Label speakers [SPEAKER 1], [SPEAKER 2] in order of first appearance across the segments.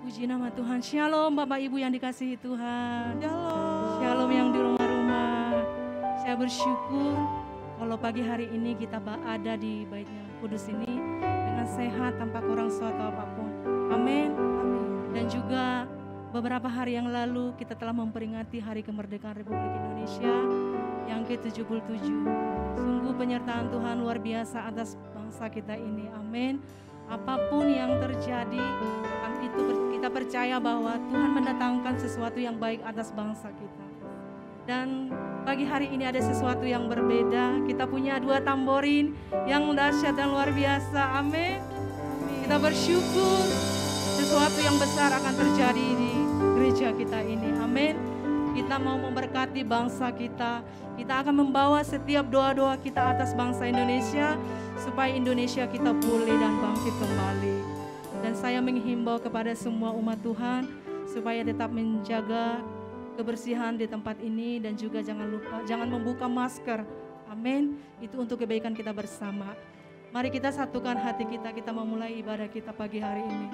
[SPEAKER 1] Puji nama Tuhan. Shalom Bapak Ibu yang dikasihi Tuhan.
[SPEAKER 2] Shalom.
[SPEAKER 1] Shalom yang di rumah-rumah. Saya bersyukur kalau pagi hari ini kita ada di Baitnya Kudus ini dengan sehat tanpa kurang suatu apapun. Amin. Dan juga beberapa hari yang lalu kita telah memperingati Hari Kemerdekaan Republik Indonesia yang ke-77. Sungguh penyertaan Tuhan luar biasa atas bangsa kita ini. Amin. Apapun yang terjadi, itu kita percaya bahwa Tuhan mendatangkan sesuatu yang baik atas bangsa kita. Dan pagi hari ini ada sesuatu yang berbeda. Kita punya 2 tamborin yang dahsyat dan luar biasa. Amin. Kita bersyukur sesuatu yang besar akan terjadi di gereja kita ini. Amin. Kita mau memberkati bangsa kita. Kita akan membawa setiap doa-doa kita atas bangsa Indonesia supaya Indonesia kita pulih dan bangkit kembali. Dan saya menghimbau kepada semua umat Tuhan supaya tetap menjaga kebersihan di tempat ini dan juga jangan membuka masker. Amin. Itu untuk kebaikan kita bersama. Mari kita satukan hati kita memulai ibadah kita pagi hari ini.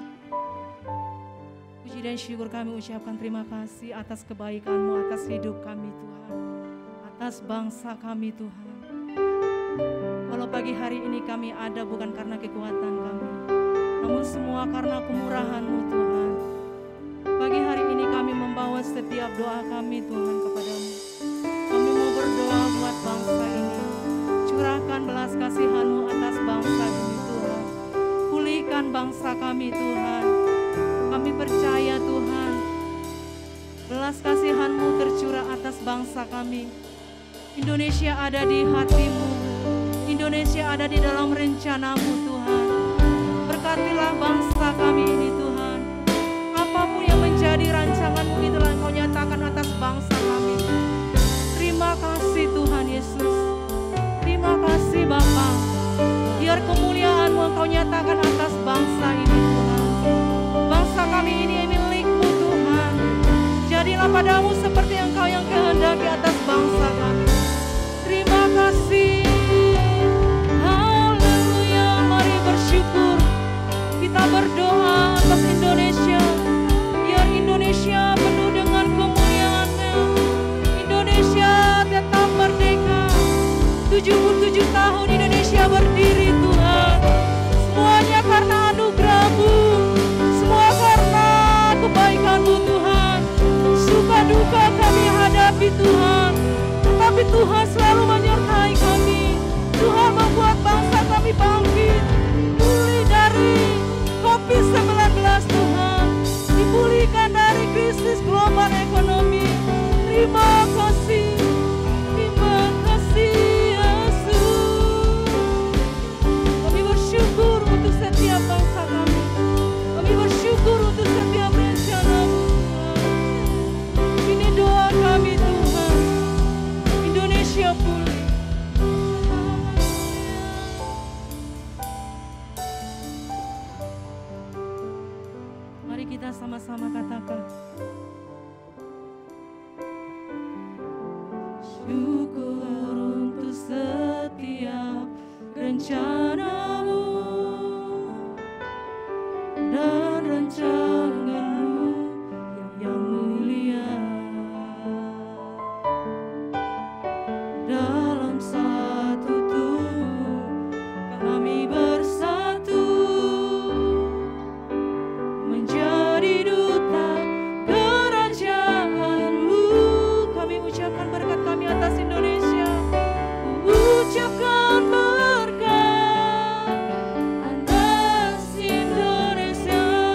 [SPEAKER 1] Puji dan syukur kami ucapkan terima kasih atas kebaikan-Mu, atas hidup kami Tuhan, atas bangsa kami Tuhan. Kalau pagi hari ini kami ada bukan karena kekuatan kami, namun semua karena kemurahan-Mu Tuhan. Pagi hari ini kami membawa setiap doa kami Tuhan kepadamu. Kami mau berdoa buat bangsa ini. Curahkan belas kasihan-Mu atas bangsa ini Tuhan. Pulihkan bangsa kami Tuhan. Kami percaya Tuhan, belas kasihan-Mu tercurah atas bangsa kami. Indonesia ada di hati-Mu. Indonesia ada di dalam rencana-Mu Tuhan. Berkatilah bangsa kami ini Tuhan. Apapun yang menjadi rancangan-Mu itulah Engkau nyatakan atas bangsa kami. Terima kasih Tuhan Yesus. Terima kasih Bapa. Biar kemuliaan-Mu Engkau nyatakan atas bangsa ini Tuhan. Bangsa kami ini milik-Mu Tuhan. Jadilah padamu seperti Engkau yang kehendaki atas bangsa kami. Terima kasih. Haleluya. Mari bersyukur. Kita berdoa atas Indonesia. Biar Indonesia penuh dengan kemuliaan-Nya. Indonesia tetap merdeka. 77 tahun Indonesia berdiri Tuhan. Semuanya karena anugerah-Mu. Semua karena kebaikan-Mu Tuhan. Suka duka kami hadapi Tuhan. Tetapi Tuhan selalu menyertai kami. Tuhan membuat bangsa kami bangkit. Pulih dari COVID-19 Tuhan. Dipulihkan dari krisis global ekonomi. Terima kasih. Terima kasih Yesus. Kami bersyukur untuk setiap bangsa kami. Kami bersyukur untuk setiap rencana-Mu Tuhan. Ini doa kami Tuhan. Indonesia pulih. Mari kita sama-sama katakan. Syukur untuk setiap rencana-Mu dan rancangan-Mu yang mulia. Dalam satu tubuh kami bersatu menjadi duta kerajaan-Mu. Kami ucapkan berkat kami atas Indonesia. Ucapkan berkat atas Indonesia.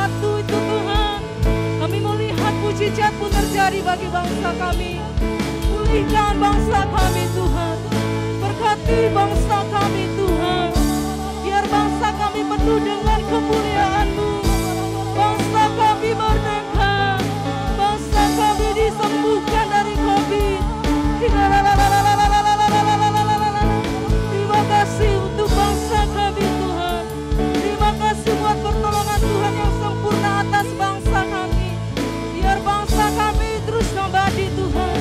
[SPEAKER 1] sesuatu itu Tuhan. Kami melihat mujizat-Mu terjadi bagi bangsa kami. Pulihkan bangsa kami Tuhan. Berkati bangsa kami Tuhan. Biar bangsa kami penuh dengan kemuliaan-Mu. Bangsa kami merdeka. Bangsa kami disembuhkan dari COVID. Terima kasih untuk bangsa kami Tuhan. Terima kasih buat pertolongan Tuhan yang sempurna atas bangsa kami. Biar bangsa kami terus abadi Tuhan.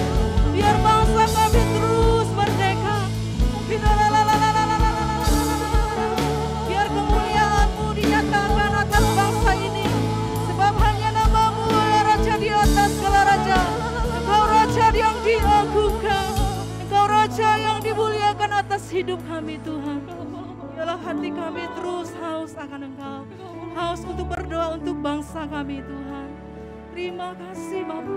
[SPEAKER 1] Biar bangsa kami terus merdeka. Biar kemuliaan-Mu dinyatakan atas bangsa ini. Sebab hanya nama-Mu ya Raja di atas segala raja. Engkau Raja yang diagungkan. Engkau Raja yang dimuliakan atas hidup kami Tuhan. Biarlah hati kami terus haus akan Engkau. Haus untuk berdoa untuk bangsa kami Tuhan. Terima kasih Bapa.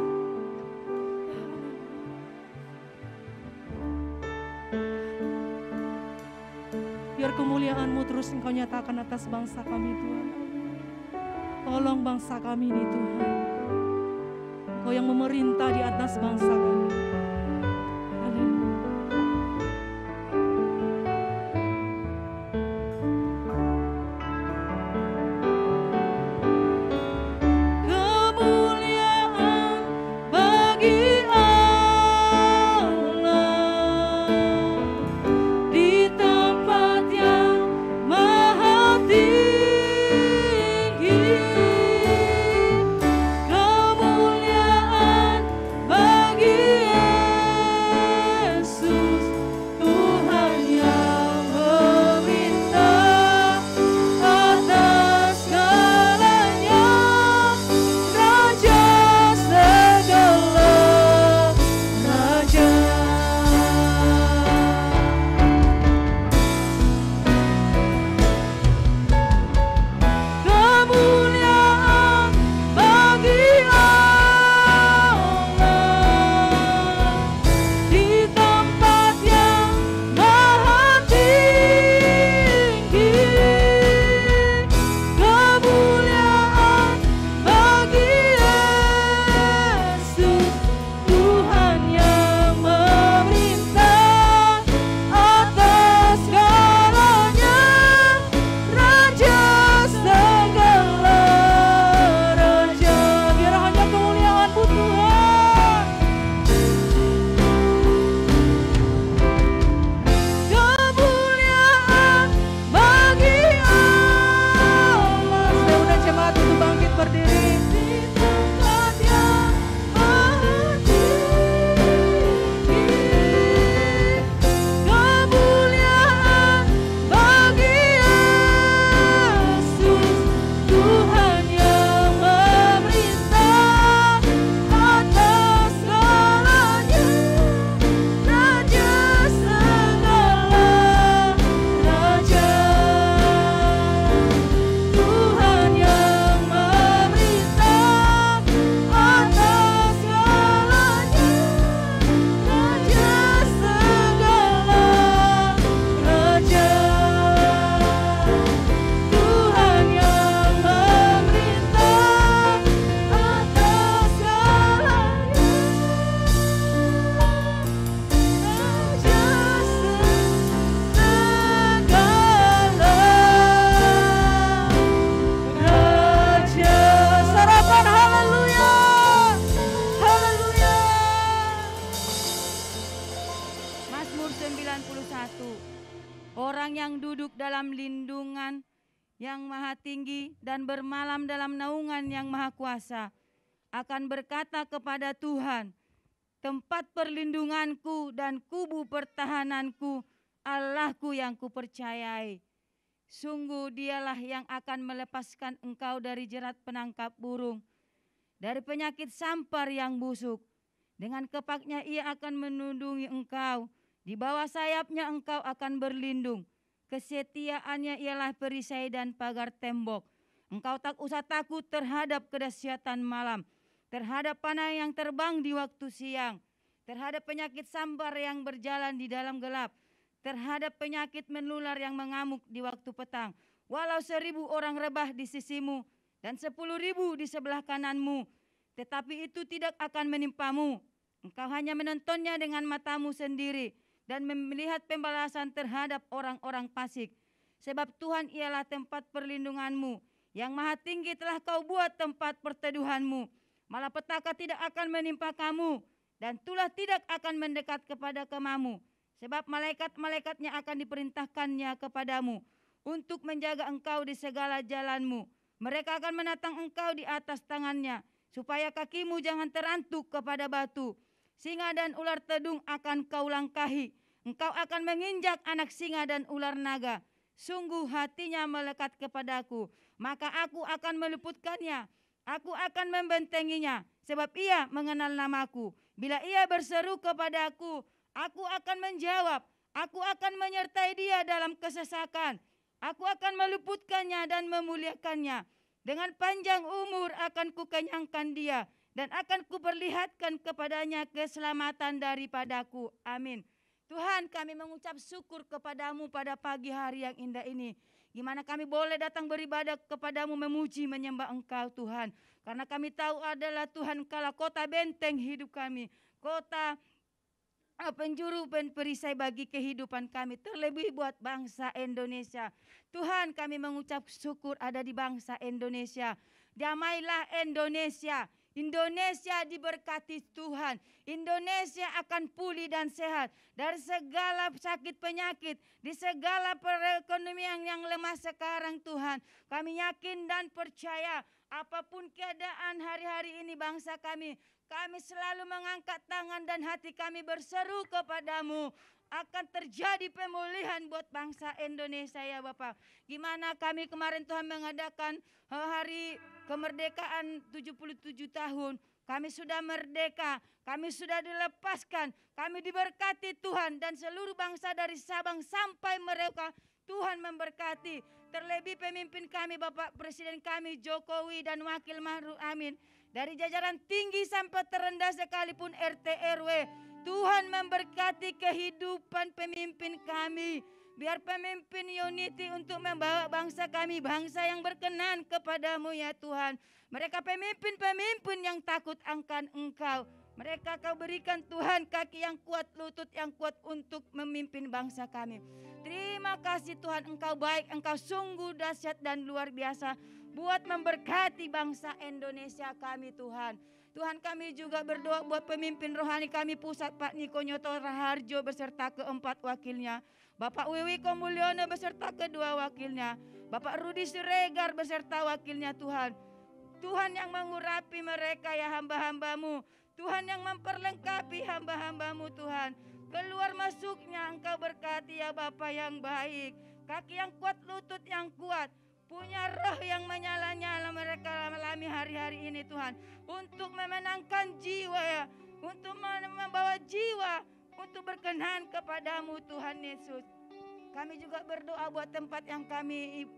[SPEAKER 1] Biar kemuliaan-Mu terus Engkau nyatakan atas bangsa kami Tuhan. Tolong bangsa kami ini Tuhan. Engkau yang memerintah di atas bangsa kami.
[SPEAKER 2] yang maha tinggi dan bermalam dalam naungan yang maha kuasa akan berkata kepada Tuhan, tempat perlindunganku dan kubu pertahananku, Allahku yang kupercayai. Sungguh dialah yang akan melepaskan engkau dari jerat penangkap burung, dari penyakit sampar yang busuk. Dengan kepaknya ia akan melindungi engkau, di bawah sayapnya engkau akan berlindung. Kesetiaannya ialah perisai dan pagar tembok. Engkau tak usah takut terhadap kedahsyatan malam, terhadap panah yang terbang di waktu siang, terhadap penyakit sampar yang berjalan di dalam gelap, terhadap penyakit menular yang mengamuk di waktu petang. Walau 1000 orang rebah di sisimu dan 10.000 di sebelah kananmu. Tetapi itu tidak akan menimpamu. Engkau hanya menontonnya dengan matamu sendiri dan melihat pembalasan terhadap orang-orang fasik. Sebab Tuhan ialah tempat perlindunganmu. Yang Maha Tinggi telah kau buat tempat perteduhanmu. Malapetaka tidak akan menimpa kamu dan tulah tidak akan mendekat kepada kemamu. Sebab malaikat-malaikatnya akan diperintahkannya kepadamu untuk menjaga engkau di segala jalanmu. Mereka akan menatang engkau di atas tangannya, supaya kakimu jangan terantuk kepada batu. Singa dan ular tedung akan kau langkahi. Engkau akan menginjak anak singa dan ular naga. Sungguh hatinya melekat kepadaku, maka aku akan meluputkannya. Aku akan membentenginya, sebab ia mengenal namaku. Bila ia berseru kepadaku, aku akan menjawab. Aku akan menyertai dia dalam kesesakan. Aku akan meluputkannya dan memuliakannya. Dengan panjang umur akan kukenyangkan dia dan akan kuperlihatkan kepadanya keselamatan daripadaku. Amin. Tuhan, kami mengucap syukur kepadamu pada pagi hari yang indah ini. Gimana kami boleh datang beribadah kepadamu, memuji, menyembah Engkau Tuhan. Karena kami tahu adalah Tuhan Engkaulah kota benteng hidup kami. Kota penjuru dan perisai bagi kehidupan kami, terlebih buat bangsa Indonesia. Tuhan, kami mengucap syukur ada di bangsa Indonesia. Damailah Indonesia. Indonesia diberkati Tuhan. Indonesia akan pulih dan sehat dari segala sakit penyakit, di segala perekonomian yang lemah sekarang Tuhan. Kami yakin dan percaya apapun keadaan hari-hari ini bangsa kami selalu mengangkat tangan dan hati kami berseru kepadamu. Akan terjadi pemulihan buat bangsa Indonesia ya Bapak. Gimana kami kemarin Tuhan mengadakan hari kemerdekaan 77 tahun. Kami sudah merdeka, kami sudah dilepaskan, kami diberkati Tuhan. Dan seluruh bangsa dari Sabang sampai Merauke Tuhan memberkati. Terlebih pemimpin kami Bapak Presiden kami Jokowi dan Wakil Ma'ruf Amin. Dari jajaran tinggi sampai terendah sekalipun RT RW. Tuhan memberkati kehidupan pemimpin kami. Biar pemimpin unity untuk membawa bangsa kami, bangsa yang berkenan kepadamu ya Tuhan. Mereka pemimpin-pemimpin yang takut akan Engkau. Mereka Kau berikan Tuhan kaki yang kuat, lutut yang kuat untuk memimpin bangsa kami. Terima kasih Tuhan, Engkau baik, Engkau sungguh dahsyat dan luar biasa buat memberkati bangsa Indonesia kami Tuhan. Tuhan, kami juga berdoa buat pemimpin rohani kami pusat, Pak Niko Nyoto Raharjo beserta keempat wakilnya. Bapak Wiwiko Mulyono beserta kedua wakilnya. Bapak Rudi Siregar beserta wakilnya Tuhan. Tuhan yang mengurapi mereka ya hamba-hambamu. Tuhan yang memperlengkapi hamba-hambamu Tuhan. Keluar masuknya Engkau berkati ya Bapa yang baik. Kaki yang kuat, lutut yang kuat. Punya roh yang menyala-nyala mereka alami hari-hari ini Tuhan. Untuk memenangkan jiwa ya. Untuk membawa jiwa. Untuk berkenan kepadamu Tuhan Yesus. Kami juga berdoa buat tempat yang kami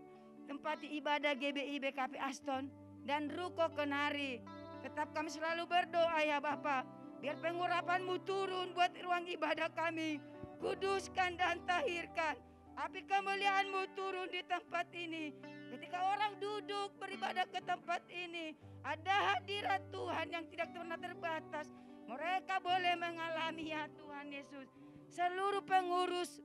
[SPEAKER 2] tempati ibadah GBI BKP Aston. Dan Ruko Kenari. Tetap kami selalu berdoa ya Bapa. Biar pengurapan-Mu turun buat ruang ibadah kami. Kuduskan dan tahirkan. Api kemuliaan-Mu turun di tempat ini. Ketika orang duduk beribadah ke tempat ini, ada hadirat Tuhan yang tidak pernah terbatas. Mereka boleh mengalami ya Tuhan Yesus. Seluruh pengurus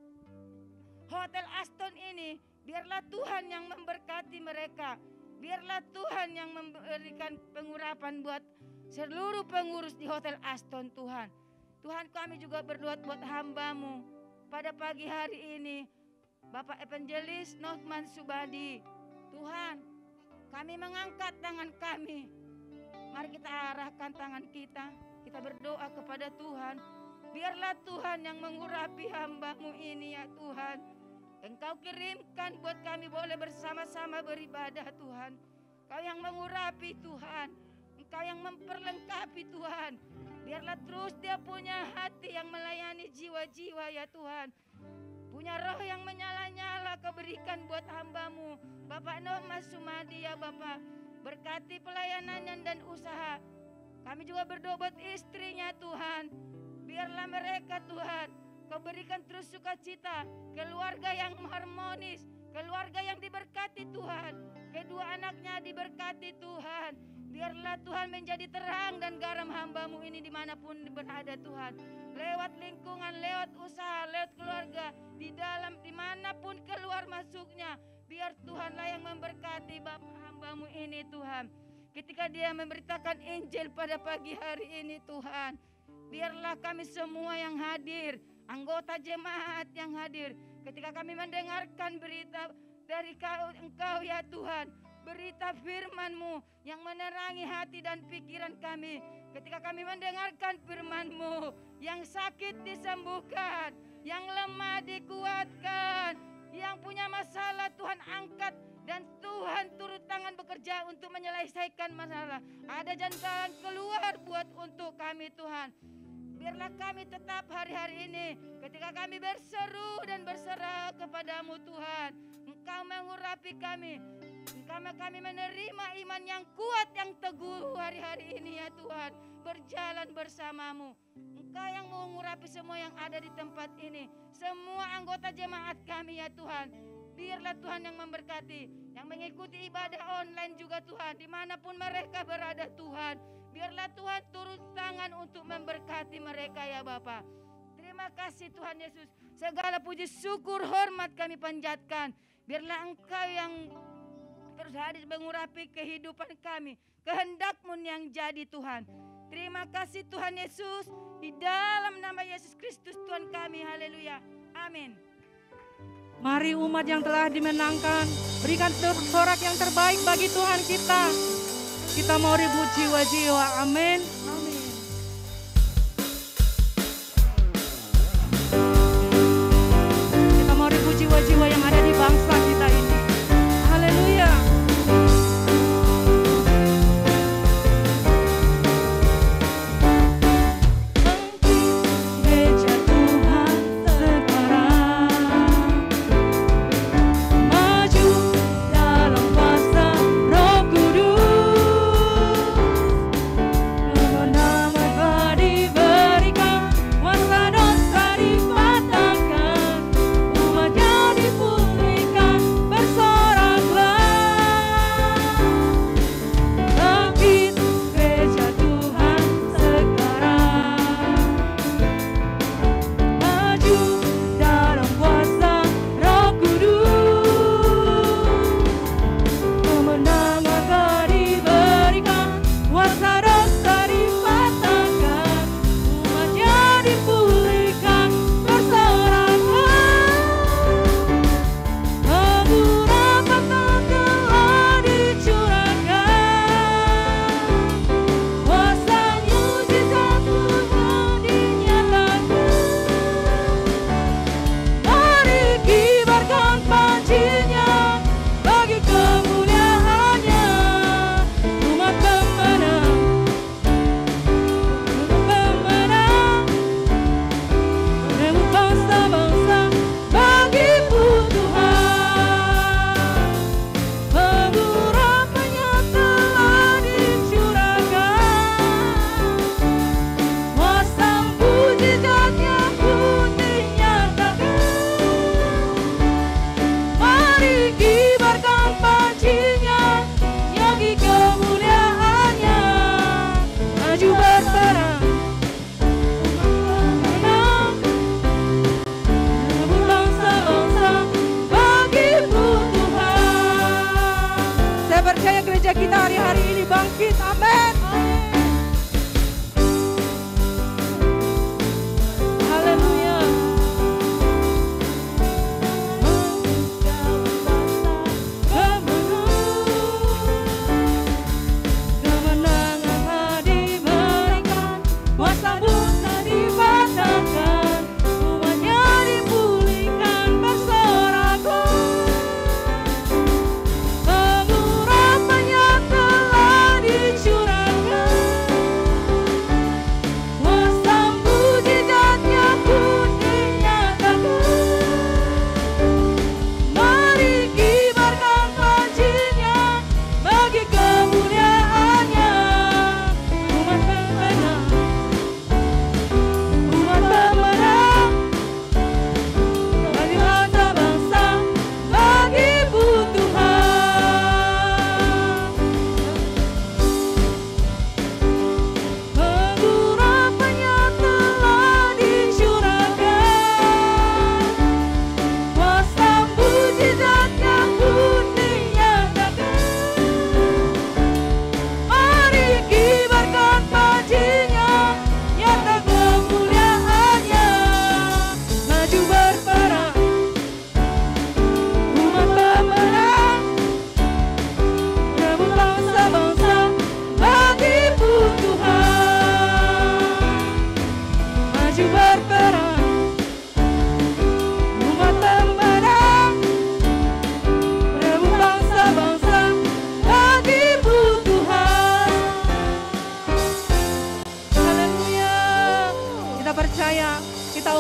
[SPEAKER 2] Hotel Aston ini, biarlah Tuhan yang memberkati mereka. Biarlah Tuhan yang memberikan pengurapan buat seluruh pengurus di Hotel Aston Tuhan. Tuhan, kami juga berdoa buat hamba-Mu pada pagi hari ini. Bapak Evangelis Nohman Subadi. Tuhan, kami mengangkat tangan kami. Mari kita arahkan tangan kita. Kita berdoa kepada Tuhan. Biarlah Tuhan yang mengurapi hamba-Mu ini ya Tuhan. Engkau kirimkan buat kami boleh bersama-sama beribadah Tuhan. Engkau yang mengurapi Tuhan. Engkau yang memperlengkapi Tuhan. Biarlah terus dia punya hati yang melayani jiwa-jiwa ya Tuhan. Punya roh yang menyala-nyala Kau berikan buat hamba-Mu. Bapak Nohman Sumadi ya Bapak. Berkati pelayanannya dan usaha. Kami juga berdoa buat istrinya Tuhan. Biarlah mereka Tuhan, Kau berikan terus sukacita. Keluarga yang harmonis. Keluarga yang diberkati Tuhan. Kedua anaknya diberkati Biarlah Tuhan menjadi terang dan garam hamba-Mu ini dimanapun berada Tuhan. Lewat lingkungan, lewat usaha, lewat keluarga, di dalam dimanapun keluar masuknya. Biar Tuhanlah yang memberkati hamba-Mu ini Tuhan. Ketika dia memberitakan Injil pada pagi hari ini Tuhan. Biarlah kami semua yang hadir, anggota jemaat yang hadir, ketika kami mendengarkan berita dari Engkau ya Tuhan, berita firman-Mu yang menerangi hati dan pikiran kami. Ketika kami mendengarkan firman-Mu, yang sakit disembuhkan, yang lemah dikuatkan, yang punya masalah Tuhan angkat, dan Tuhan turut tangan bekerja untuk menyelesaikan masalah. Ada jalan keluar buat untuk kami Tuhan. Biarlah kami tetap hari-hari ini ketika kami berseru dan berserah kepadamu Tuhan. Engkau mengurapi kami. Kami menerima iman yang kuat, yang teguh hari-hari ini ya Tuhan. Berjalan bersamamu. Engkau yang mengurapi semua yang ada di tempat ini. Semua anggota jemaat kami ya Tuhan. Biarlah Tuhan yang memberkati. Yang mengikuti ibadah online juga Tuhan. Dimanapun mereka berada Tuhan. Biarlah Tuhan turun tangan untuk memberkati mereka ya Bapa. Terima kasih Tuhan Yesus. Segala puji syukur hormat kami panjatkan. Biarlah Engkau yang terus hadir mengurapi kehidupan kami. Kehendak-Mu yang jadi Tuhan. Terima kasih Tuhan Yesus. Di dalam nama Yesus Kristus Tuhan kami. Haleluya. Amin.
[SPEAKER 1] Mari umat yang telah dimenangkan, berikan sorak yang terbaik bagi Tuhan kita. Kita mau ribut jiwa-jiwa, amin. Amin. Kita mau ribut jiwa-jiwa yang ada di bangsa kita ini. Haleluya. Kita hari-hari ini bangkit, amin. Haleluya. Kemenangan diberikan, kuasa buta dipatahkan, umatnya dipulihkan bersorak. Pengurapannya telah dicurahkan.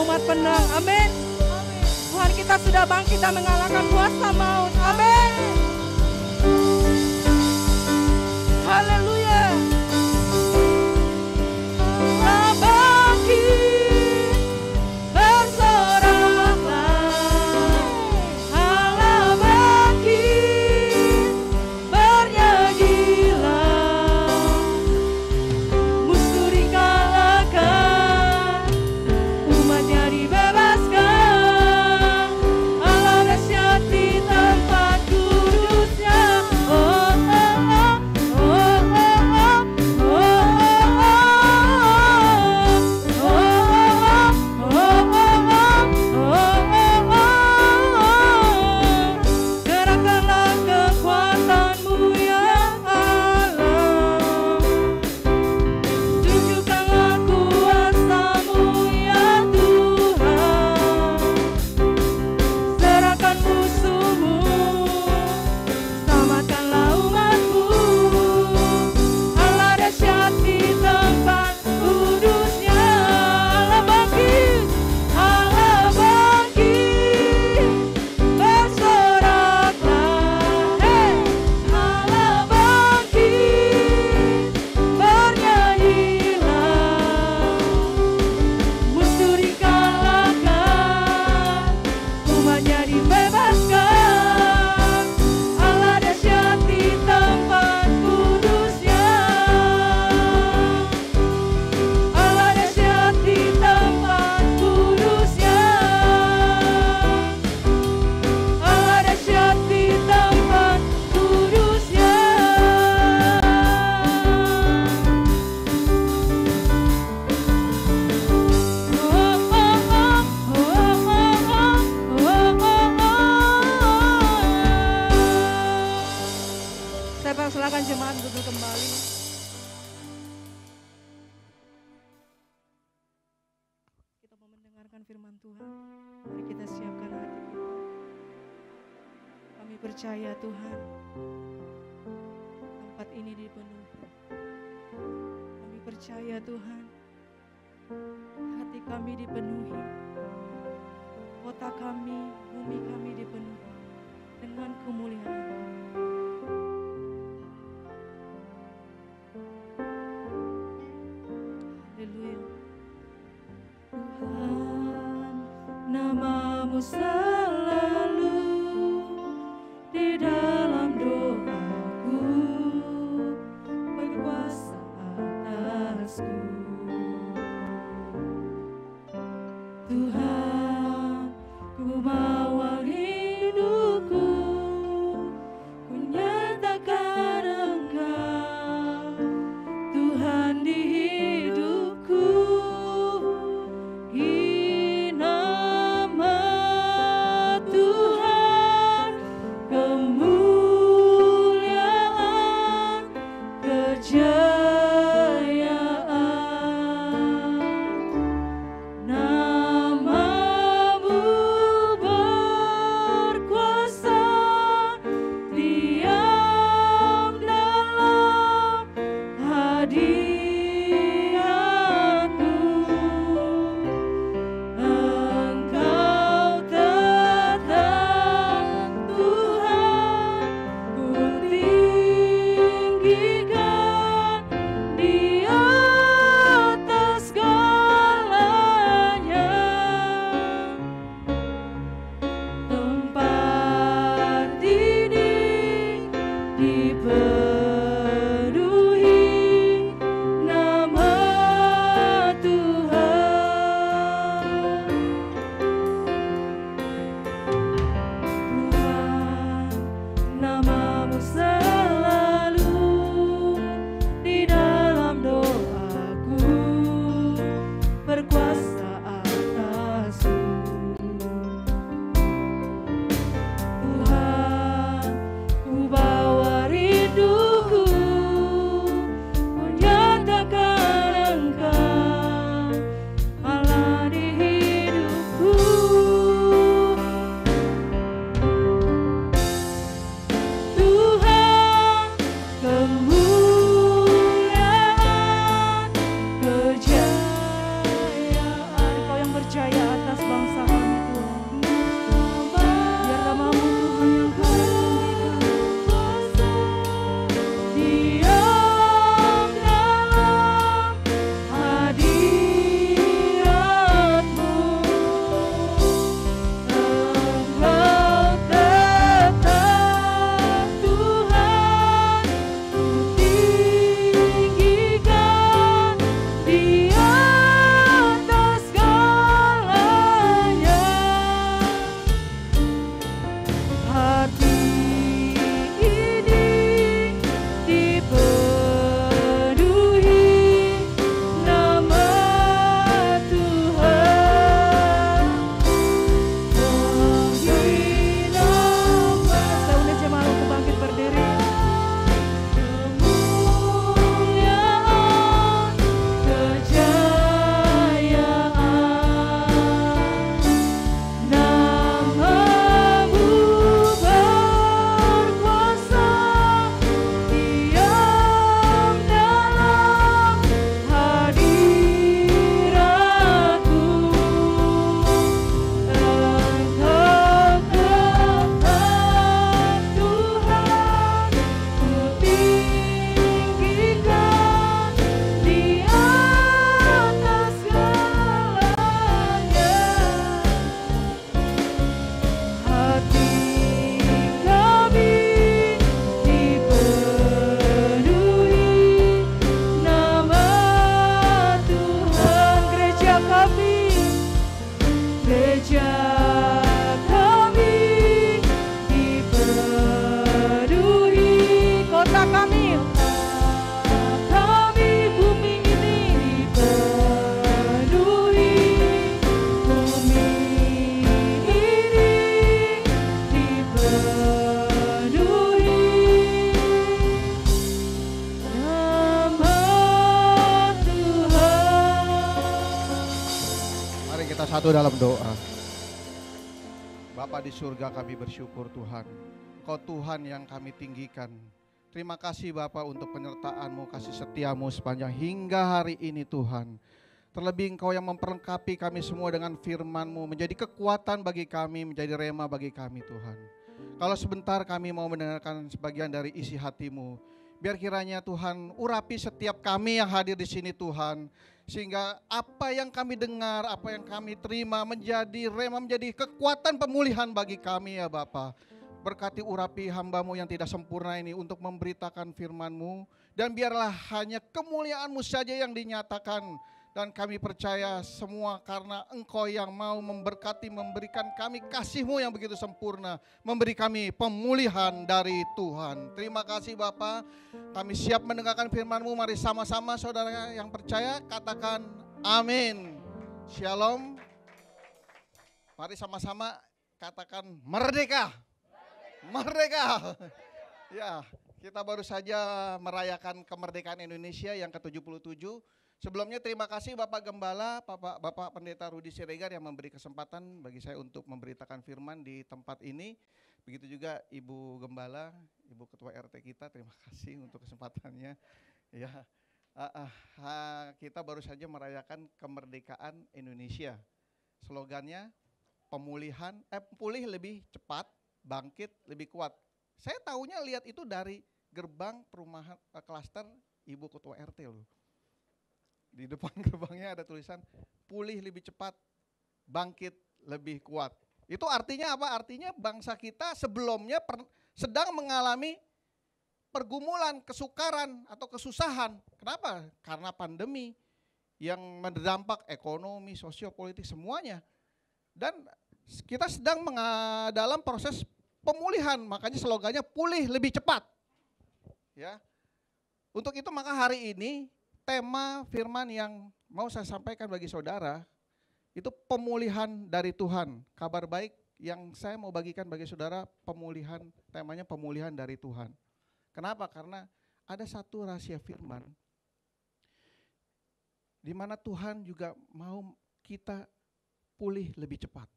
[SPEAKER 1] umat penang. Amin. Tuhan, kita sudah bangkit dan mengalahkan kuasa maut. Amin. Haleluya. Allah bangkit, bersoraklah. Allah bangkit, bernyanyilah. Musuh dikalahkan, umatnya dibebaskan. Allah dahsyat di tempat kudusnya. Oh, oh, oh, oh, oh, oh, oh, gerakkanlah kekuatanmu ya Allah, tunjukkanlah kuasamu ya Tuhan, serahkan musuhmu, selamatkanlah umatmu. Allah dahsyat di tempat kudusnya. Allah bangkit, bersoraklah. Hey, Allah bangkit, bernyanyilah. Musuh dikalahkan, umatnya dibebaskan. Allah dahsyat di tempat kudusnya. Allah dahsyat di tempat kudusnya. Allah dahsyat di tempat kudusnya. Saya persilakan jemaat duduk kembali. Kita mau mendengarkan firman Tuhan. Mari kita siapkan hati kita. Kami percaya Tuhan, tempat ini dipenuhi. Kami percaya Tuhan, hati kami dipenuhi. Kota kami, bumi kami dipenuhi dengan kemuliaan. Haleluya. Tuhan, namamu selalu di dalam doaku, berkuasa atasku. Tuhan, ku bawa hidupku, ku nyatakan Engkau Tuhan di hidupku. Nama Tuhan, kemuliaan, kejayaan. Namamu berkuasa, diam dalam hadiratku. Engkau tetap Tuhan, ku tinggikan
[SPEAKER 3] bersatu dalam doa. Bapa di surga, kami bersyukur Tuhan. Engkau Tuhan yang kami tinggikan. Terima kasih Bapa untuk penyertaan-Mu, kasih setia-Mu sepanjang hingga hari ini Tuhan. Terlebih Engkau yang memperlengkapi kami semua dengan firman-Mu, menjadi kekuatan bagi kami, menjadi rema bagi kami Tuhan. Kalau sebentar kami mau mendengarkan sebagian dari isi hati-Mu, biar kiranya Tuhan urapi setiap kami yang hadir di sini Tuhan. Sehingga apa yang kami dengar, apa yang kami terima menjadi rema, menjadi kekuatan pemulihan bagi kami ya Bapa. Berkati urapi hamba-Mu yang tidak sempurna ini untuk memberitakan firman-Mu. Dan biarlah hanya kemuliaan-Mu saja yang dinyatakan. Dan kami percaya semua karena Engkau yang mau memberkati, memberikan kami kasih-Mu yang begitu sempurna. Memberi kami pemulihan dari Tuhan. Terima kasih Bapa. Kami siap mendengarkan firman-Mu. Mari sama-sama saudara yang percaya katakan amin. Shalom. Mari sama-sama katakan merdeka. Merdeka. Ya, kita baru saja merayakan kemerdekaan Indonesia yang ke-77. Sebelumnya terima kasih Bapak Gembala, Bapak Pendeta Rudi Siregar yang memberi kesempatan bagi saya untuk memberitakan firman di tempat ini. Begitu juga Ibu Gembala, Ibu Ketua RT kita, terima kasih untuk kesempatannya. Ya, kita baru saja merayakan kemerdekaan Indonesia. Slogannya pulih lebih cepat, bangkit lebih kuat. Saya tahunya lihat itu dari gerbang perumahan klaster Ibu Ketua RT loh. Di depan gerbangnya ada tulisan pulih lebih cepat, bangkit lebih kuat. Itu artinya apa? Artinya bangsa kita sebelumnya sedang mengalami pergumulan, kesukaran atau kesusahan. Kenapa? Karena pandemi yang berdampak ekonomi, sosiopolitik semuanya. Dan kita sedang dalam proses pemulihan, makanya slogannya pulih lebih cepat. Ya. Untuk itu maka hari ini tema firman yang mau saya sampaikan bagi saudara itu pemulihan dari Tuhan. Kabar baik yang saya mau bagikan bagi saudara, pemulihan, temanya pemulihan dari Tuhan. Kenapa? Karena ada satu rahasia firman di mana Tuhan juga mau kita pulih lebih cepat.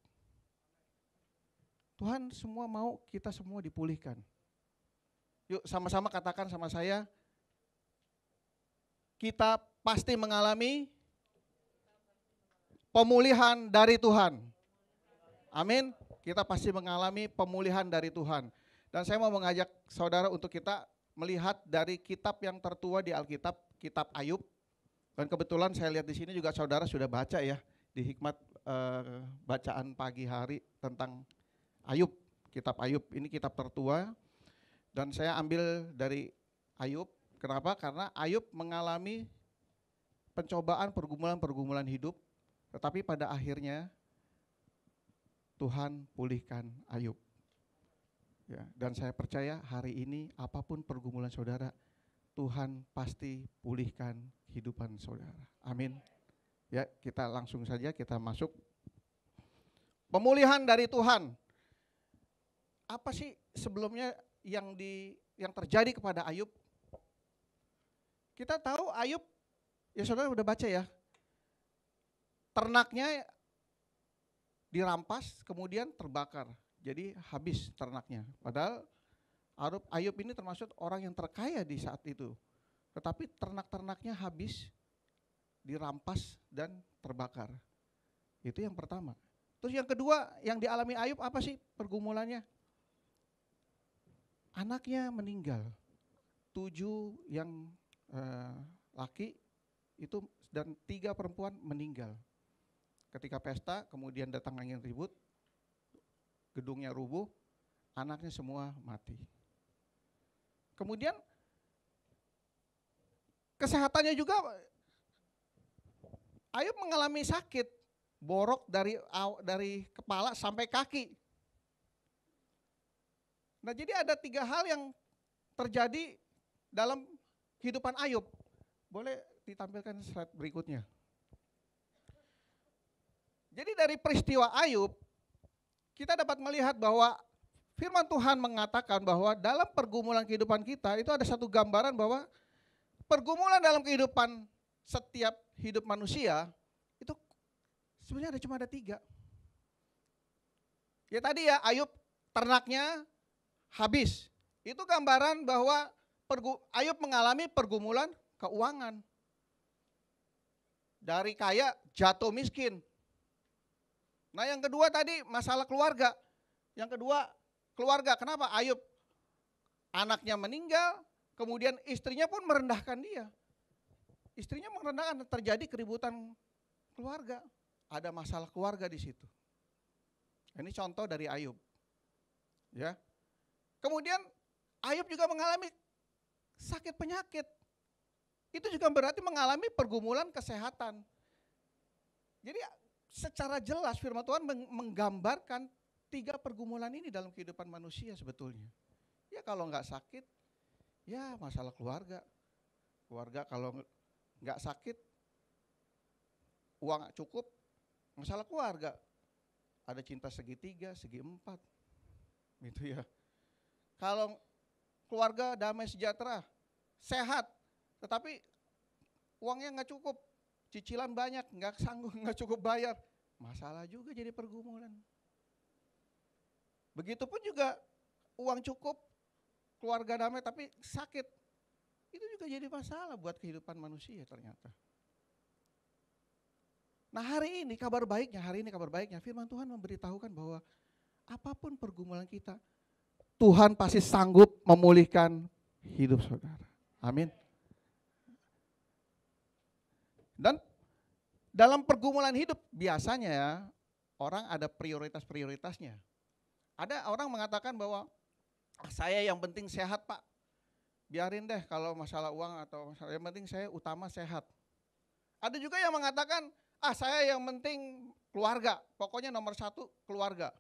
[SPEAKER 3] Tuhan semua mau kita semua dipulihkan. Yuk sama-sama katakan sama saya, kita pasti mengalami pemulihan dari Tuhan. Amin. Kita pasti mengalami pemulihan dari Tuhan. Dan saya mau mengajak saudara untuk kita melihat dari kitab yang tertua di Alkitab, kitab Ayub. Dan kebetulan saya lihat di sini juga saudara sudah baca ya di hikmat bacaan pagi hari tentang Ayub, kitab Ayub. Ini kitab tertua dan saya ambil dari Ayub. Kenapa? Karena Ayub mengalami pencobaan, pergumulan hidup, tetapi pada akhirnya Tuhan pulihkan Ayub. Ya, dan saya percaya hari ini apapun pergumulan saudara, Tuhan pasti pulihkan kehidupan saudara. Amin. Ya, kita langsung saja kita masuk. Pemulihan dari Tuhan. Apa sih sebelumnya yang terjadi kepada Ayub? Kita tahu Ayub, ya saudara udah baca ya, ternaknya dirampas kemudian terbakar, jadi habis ternaknya. Padahal Ayub ini termasuk orang yang terkaya di saat itu, tetapi ternak-ternaknya habis, dirampas dan terbakar. Itu yang pertama. Terus yang kedua yang dialami Ayub apa sih pergumulannya? Anaknya meninggal, 7 yang laki itu dan 3 perempuan meninggal. Ketika pesta kemudian datang angin ribut, gedungnya rubuh, anaknya semua mati. Kemudian kesehatannya juga Ayub mengalami sakit, borok dari kepala sampai kaki. Nah jadi ada 3 hal yang terjadi dalam kehidupan Ayub. Boleh ditampilkan slide berikutnya. Jadi dari peristiwa Ayub, kita dapat melihat bahwa firman Tuhan mengatakan bahwa dalam pergumulan kehidupan kita itu ada satu gambaran bahwa pergumulan dalam kehidupan setiap hidup manusia itu Sebenarnya cuma ada 3. Ya tadi ya, Ayub ternaknya habis. Itu gambaran bahwa Ayub mengalami pergumulan keuangan. Dari kaya jatuh miskin. Nah yang kedua tadi masalah keluarga. Yang kedua keluarga, kenapa? Ayub anaknya meninggal, kemudian istrinya pun merendahkan dia. Istrinya merendahkan, terjadi keributan keluarga. Ada masalah keluarga di situ. Ini contoh dari Ayub. Ya. Kemudian Ayub juga mengalami sakit penyakit. Itu juga berarti mengalami pergumulan kesehatan. Jadi secara jelas firman Tuhan menggambarkan 3 pergumulan ini dalam kehidupan manusia sebetulnya. Ya kalau nggak sakit, ya masalah keluarga. Keluarga kalau nggak sakit, uang cukup, masalah keluarga. Ada cinta segi 3, segi 4. Gitu ya. Kalau keluarga damai sejahtera, sehat, tetapi uangnya nggak cukup, cicilan banyak, nggak sanggup, nggak cukup bayar, masalah juga jadi pergumulan. Begitupun juga uang cukup, keluarga damai tapi sakit, itu juga jadi masalah buat kehidupan manusia ternyata. Nah hari ini kabar baiknya firman Tuhan memberitahukan bahwa apapun pergumulan kita, Tuhan pasti sanggup memulihkan hidup saudara. Amin. Dan dalam pergumulan hidup biasanya ya, orang ada prioritas-prioritasnya. Ada orang mengatakan bahwa saya yang penting sehat Pak. Biarin deh kalau masalah uang atau masalah, yang penting saya utama sehat. Ada juga yang mengatakan, saya yang penting keluarga, pokoknya nomor 1 keluarga.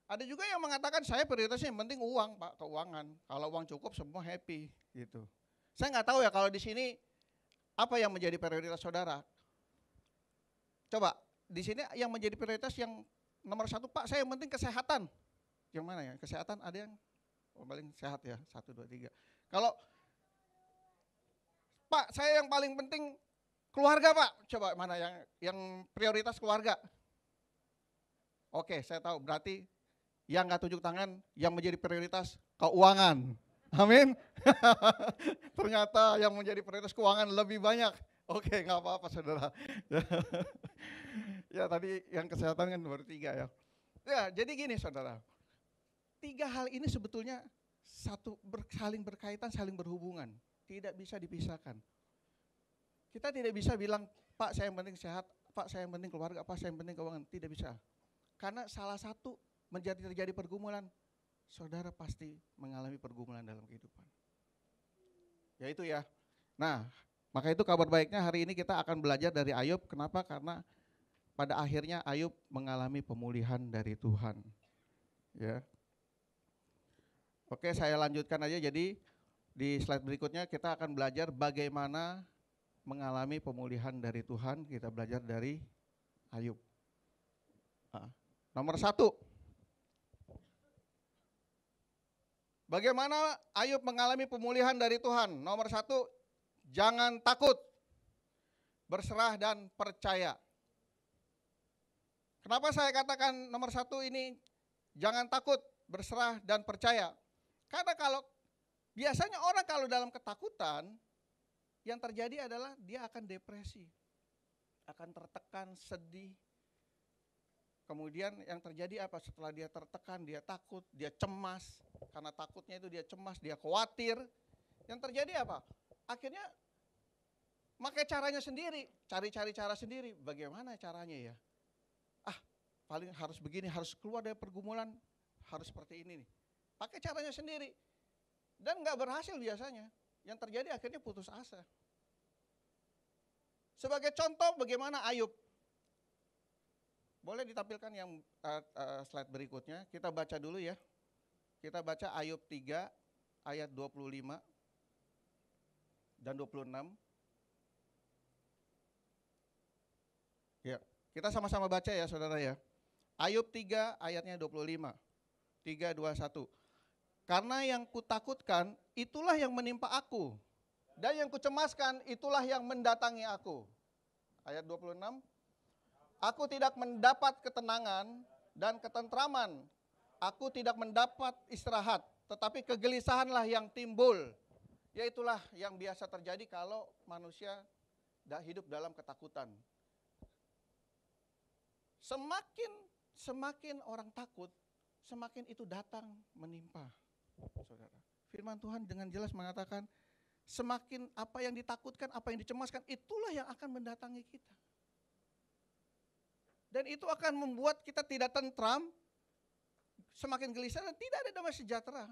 [SPEAKER 3] Ada juga yang mengatakan saya prioritasnya yang penting uang Pak, keuangan. Kalau uang cukup semua happy gitu. Saya nggak tahu ya kalau di sini apa yang menjadi prioritas saudara. Coba di sini yang menjadi prioritas yang nomor 1 Pak, saya yang penting kesehatan. Yang mana ya? Kesehatan ada yang paling sehat ya, 1, 2, 3. Kalau Pak, saya yang paling penting keluarga Pak, coba mana yang prioritas keluarga? Oke, saya tahu berarti yang nggak tunjuk tangan yang menjadi prioritas keuangan. Amin. Ternyata yang menjadi prioritas keuangan lebih banyak. Oke, nggak apa-apa saudara. Ya tadi yang kesehatan kan baru 3 ya. Ya jadi gini saudara, 3 hal ini sebetulnya saling berkaitan, saling berhubungan, tidak bisa dipisahkan. Kita tidak bisa bilang, Pak saya yang penting sehat, Pak saya yang penting keluarga, Pak saya yang penting keuangan, tidak bisa. Karena salah satu terjadi pergumulan, saudara pasti mengalami pergumulan dalam kehidupan. Ya itu ya. Nah, maka itu kabar baiknya hari ini kita akan belajar dari Ayub. Kenapa? Karena pada akhirnya Ayub mengalami pemulihan dari Tuhan. Ya. Oke, saya lanjutkan aja. Jadi di slide berikutnya kita akan belajar bagaimana mengalami pemulihan dari Tuhan. Kita belajar dari Ayub. Nomor 1. Bagaimana Ayub mengalami pemulihan dari Tuhan? Nomor 1, jangan takut, berserah dan percaya. Kenapa saya katakan nomor 1 ini jangan takut, berserah dan percaya? Karena biasanya orang kalau dalam ketakutan, yang terjadi adalah dia akan depresi, akan tertekan, sedih. Kemudian yang terjadi apa? Setelah dia tertekan, dia takut, dia cemas. Karena takutnya itu dia cemas, dia khawatir. Yang terjadi apa? Akhirnya pakai caranya sendiri, cari-cari cara sendiri. Bagaimana caranya ya? Paling harus begini, harus keluar dari pergumulan, harus seperti ini nih. Pakai caranya sendiri. Dan nggak berhasil biasanya. Yang terjadi akhirnya putus asa. Sebagai contoh bagaimana Ayub. Boleh ditampilkan yang slide berikutnya. Kita baca dulu ya. Kita baca Ayub 3 ayat 25 dan 26. Ya, kita sama-sama baca ya saudara ya. Ayub 3 ayatnya 25. 3, 2, 1. Karena yang kutakutkan itulah yang menimpa aku. Dan yang kucemaskan itulah yang mendatangi aku. Ayat 26. Aku tidak mendapat ketenangan dan ketentraman. Aku tidak mendapat istirahat, tetapi kegelisahanlah yang timbul. Yaitulah yang biasa terjadi kalau manusia hidup dalam ketakutan. Semakin orang takut, semakin itu datang menimpa. Saudara, firman Tuhan dengan jelas mengatakan, semakin apa yang ditakutkan, apa yang dicemaskan, itulah yang akan mendatangi kita. Dan itu akan membuat kita tidak tentram, semakin gelisah dan tidak ada damai sejahtera.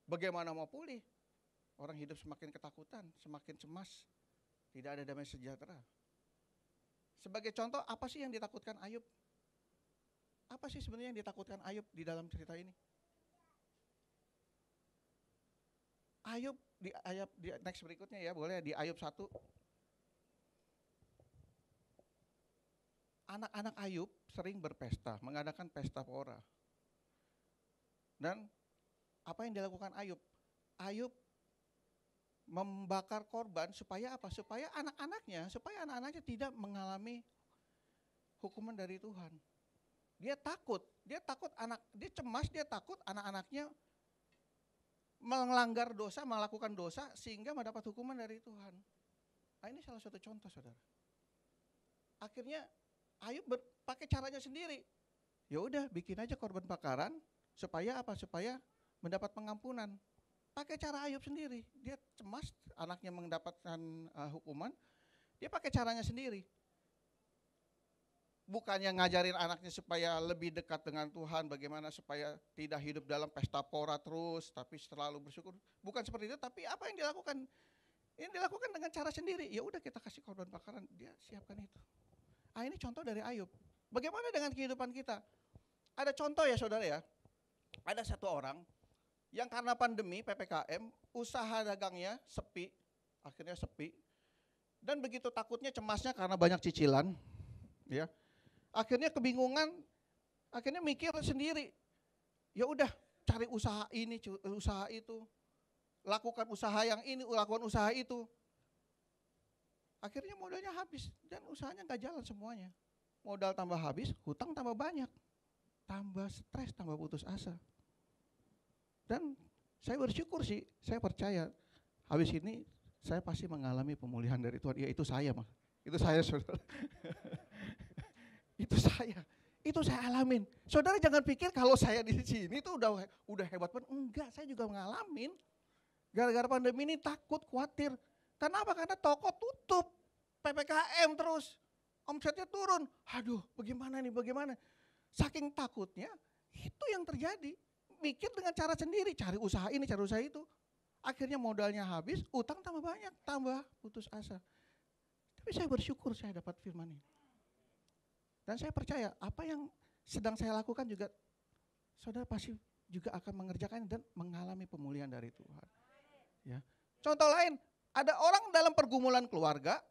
[SPEAKER 3] Bagaimana mau pulih? Orang hidup semakin ketakutan, semakin cemas, tidak ada damai sejahtera. Sebagai contoh, apa sih yang ditakutkan Ayub? Apa sih sebenarnya yang ditakutkan Ayub di dalam cerita ini? Ayub di next berikutnya ya, boleh di Ayub 1. Anak-anak Ayub sering berpesta, mengadakan pesta pora. Dan apa yang dilakukan Ayub? Ayub membakar korban supaya apa? Supaya anak-anaknya tidak mengalami hukuman dari Tuhan. Dia takut dia cemas, dia takut anak-anaknya melanggar dosa, melakukan dosa sehingga mendapat hukuman dari Tuhan. Nah, ini salah satu contoh, saudara. Akhirnya Ayub pakai caranya sendiri. Ya udah, bikin aja korban bakaran supaya apa? Supaya mendapat pengampunan. Pakai cara Ayub sendiri. Dia cemas anaknya mendapatkan hukuman, dia pakai caranya sendiri. Bukannya ngajarin anaknya supaya lebih dekat dengan Tuhan, bagaimana supaya tidak hidup dalam pesta pora terus, tapi selalu bersyukur. Bukan seperti itu, tapi apa yang dilakukan? Ini dilakukan dengan cara sendiri. Ya udah, kita kasih korban bakaran, dia siapkan itu. Ini contoh dari Ayub. Bagaimana dengan kehidupan kita? Ada contoh ya saudara ya. Ada satu orang yang karena pandemi PPKM, usaha dagangnya sepi, akhirnya sepi. Dan begitu takutnya, cemasnya karena banyak cicilan, ya. Akhirnya kebingungan, akhirnya mikir sendiri. Ya udah, cari usaha ini, usaha itu. Lakukan usaha yang ini, lakukan usaha itu. Akhirnya modalnya habis dan usahanya enggak jalan semuanya. Modal tambah habis, hutang tambah banyak. Tambah stres, tambah putus asa. Dan saya bersyukur sih, saya percaya habis ini saya pasti mengalami pemulihan dari Tuhan. Ya itu saya, Mas. Itu saya, saudara. Itu saya alamin. Saudara jangan pikir kalau saya di sini itu udah hebat banget. Enggak, saya juga ngalamin. Gara-gara pandemi ini takut, khawatir. Kenapa? Karena toko tutup, PPKM terus, omsetnya turun. Aduh, bagaimana nih, bagaimana? Saking takutnya, itu yang terjadi. Mikir dengan cara sendiri, cari usaha ini, cari usaha itu. Akhirnya modalnya habis, utang tambah banyak, tambah putus asa. Tapi saya bersyukur saya dapat firman ini. Dan saya percaya apa yang sedang saya lakukan juga, saudara pasti juga akan mengerjakan dan mengalami pemulihan dari Tuhan. Ya. Contoh lain, ada orang dalam pergumulan keluarga,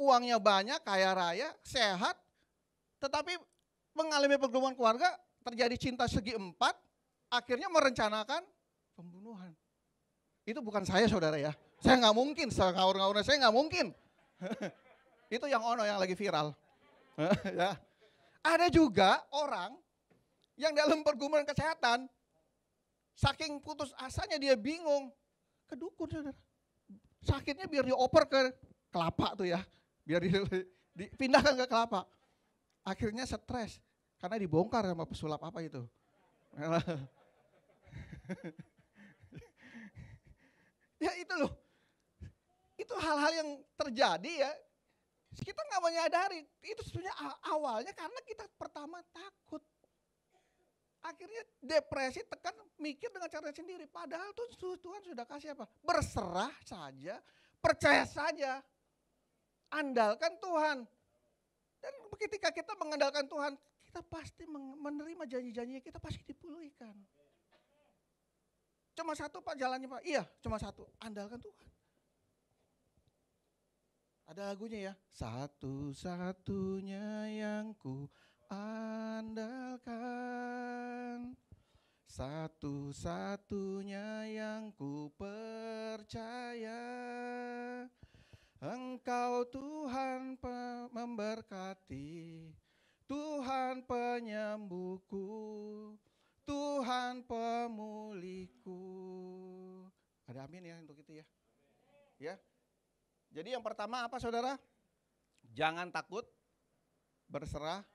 [SPEAKER 3] uangnya banyak, kaya raya, sehat, tetapi mengalami pergumulan keluarga, terjadi cinta segi empat, akhirnya merencanakan pembunuhan. Itu bukan saya, saudara ya. Saya nggak mungkin, ngawur-ngawurnya saya nggak mungkin. Itu yang yang lagi viral. Ya. Ada juga orang yang dalam pergumulan kesehatan, saking putus asanya dia bingung, kedukun, saudara. Sakitnya biar dioper ke kelapa tuh ya, biar dipindahkan ke kelapa. Akhirnya stres. Karena dibongkar sama pesulap apa itu. Ya itu loh. Itu hal-hal yang terjadi ya. Kita gak menyadari. Itu sebenarnya awalnya karena kita pertama takut. Akhirnya depresi, tekan, mikir dengan cara sendiri. Padahal Tuhan sudah kasih apa? Berserah saja, percaya saja. Andalkan Tuhan. Dan ketika kita mengandalkan Tuhan, kita pasti menerima janji-janjinya, kita pasti dipulihkan. Cuma satu Pak jalannya Pak, iya cuma satu, andalkan Tuhan. Ada lagunya ya, satu-satunya yang ku andalkan, satu-satunya yang ku percaya, Engkau Tuhan memberkati, Tuhan penyembuhku, Tuhan pemulihku. Ada amin ya untuk itu ya. Ya. Jadi yang pertama apa saudara? Jangan takut, berserah,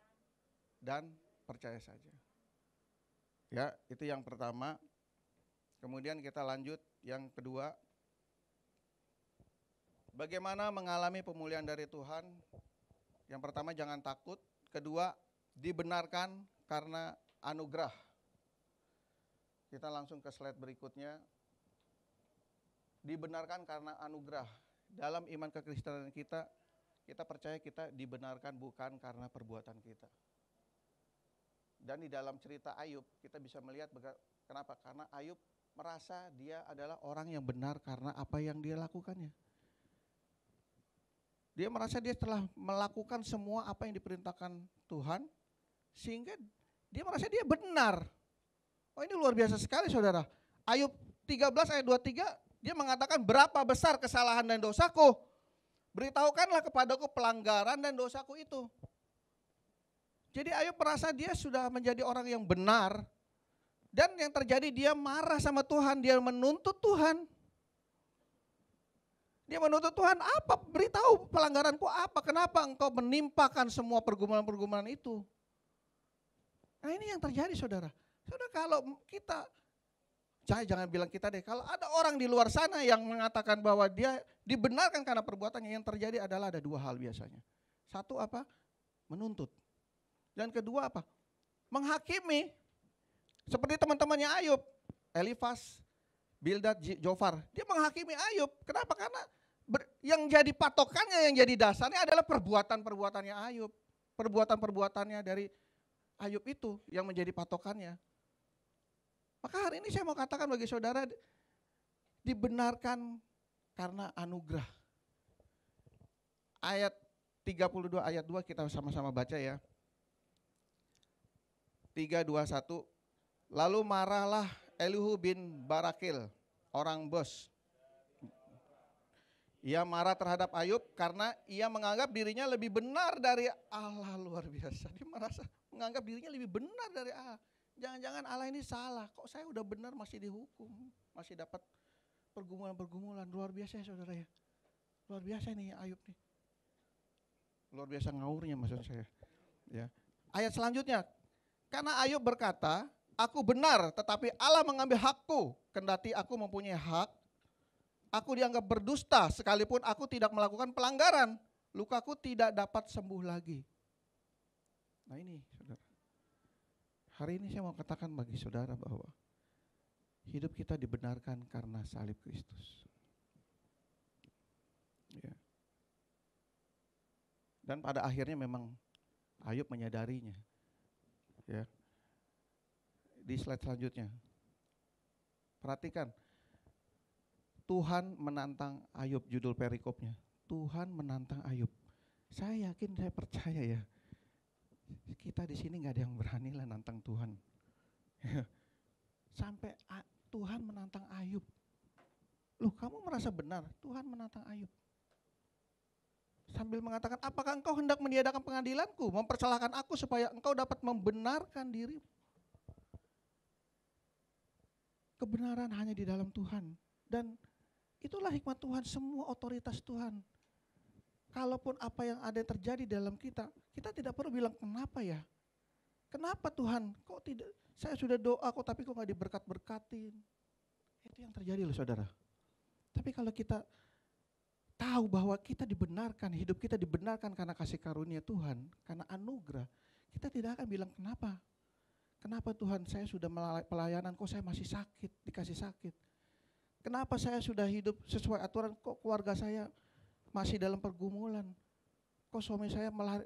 [SPEAKER 3] dan percaya saja. Ya, itu yang pertama. Kemudian kita lanjut yang kedua. Bagaimana mengalami pemulihan dari Tuhan? Yang pertama jangan takut, kedua dibenarkan karena anugerah. Kita langsung ke slide berikutnya. Dibenarkan karena anugerah. Dalam iman kekristenan kita percaya kita dibenarkan bukan karena perbuatan kita. Dan di dalam cerita Ayub kita bisa melihat kenapa? Karena Ayub merasa dia adalah orang yang benar karena apa yang dia lakukannya. Dia merasa dia telah melakukan semua apa yang diperintahkan Tuhan, sehingga dia merasa dia benar. Oh ini luar biasa sekali saudara. Ayub 13 ayat 23, dia mengatakan berapa besar kesalahan dan dosaku. Beritahukanlah kepadaku pelanggaran dan dosaku itu. Jadi Ayub merasa dia sudah menjadi orang yang benar. Dan yang terjadi dia marah sama Tuhan, dia menuntut Tuhan. Dia menuntut Tuhan, apa? Beritahu pelanggaranku apa? Kenapa engkau menimpakan semua pergumulan-pergumulan itu? Nah ini yang terjadi saudara. Saudara kalau kita, jangan bilang kita deh, kalau ada orang di luar sana yang mengatakan bahwa dia dibenarkan karena perbuatannya, yang terjadi adalah ada dua hal biasanya. Satu apa? Menuntut. Dan kedua apa? Menghakimi. Seperti teman-temannya Ayub, Elifas, Bildad, Jofar, dia menghakimi Ayub. Kenapa? Karena yang jadi patokannya, yang jadi dasarnya adalah perbuatan-perbuatannya Ayub. Perbuatan-perbuatannya dari Ayub itu yang menjadi patokannya. Maka hari ini saya mau katakan bagi saudara, dibenarkan karena anugerah. Ayat 32 ayat 2 kita sama-sama baca ya. 3, 2, 1. Lalu marahlah Elihu bin Barakil, orang Bos. Ia marah terhadap Ayub karena ia menganggap dirinya lebih benar dari Allah. Luar biasa, dia merasa menganggap dirinya lebih benar dari Allah. Jangan-jangan Allah ini salah, kok saya udah benar masih dihukum, masih dapat pergumulan-pergumulan. Luar biasa ya saudara ya. Luar biasa nih Ayub nih. Luar biasa ngaurnya maksud saya. Ya. Ayat selanjutnya, karena Ayub berkata, aku benar tetapi Allah mengambil hakku, kendati aku mempunyai hak, aku dianggap berdusta sekalipun aku tidak melakukan pelanggaran, lukaku tidak dapat sembuh lagi. Nah ini saudara, hari ini saya mau katakan bagi saudara bahwa hidup kita dibenarkan karena salib Kristus. Ya. Dan pada akhirnya memang Ayub menyadarinya. Ya. Di slide selanjutnya, perhatikan, Tuhan menantang Ayub, judul perikopnya, Tuhan menantang Ayub. Saya yakin, saya percaya ya, kita di sini nggak ada yang berani lah nantang Tuhan. Sampai Tuhan menantang Ayub. Loh kamu merasa benar, Tuhan menantang Ayub. Sambil mengatakan, apakah engkau hendak meniadakan pengadilanku, mempersalahkan aku supaya engkau dapat membenarkan dirimu. Kebenaran hanya di dalam Tuhan. Dan itulah hikmat Tuhan, semua otoritas Tuhan. Kalaupun apa yang ada yang terjadi dalam kita tidak perlu bilang kenapa ya. Kenapa Tuhan, kok tidak, saya sudah doa kok tapi kok gak diberkat-berkatin. Itu yang terjadi loh saudara. Tapi kalau kita tahu bahwa kita dibenarkan, hidup kita dibenarkan karena kasih karunia Tuhan, karena anugerah, kita tidak akan bilang kenapa. Kenapa Tuhan saya sudah pelayanan kok saya masih sakit, dikasih sakit. Kenapa saya sudah hidup sesuai aturan kok keluarga saya masih dalam pergumulan. Kok suami saya malah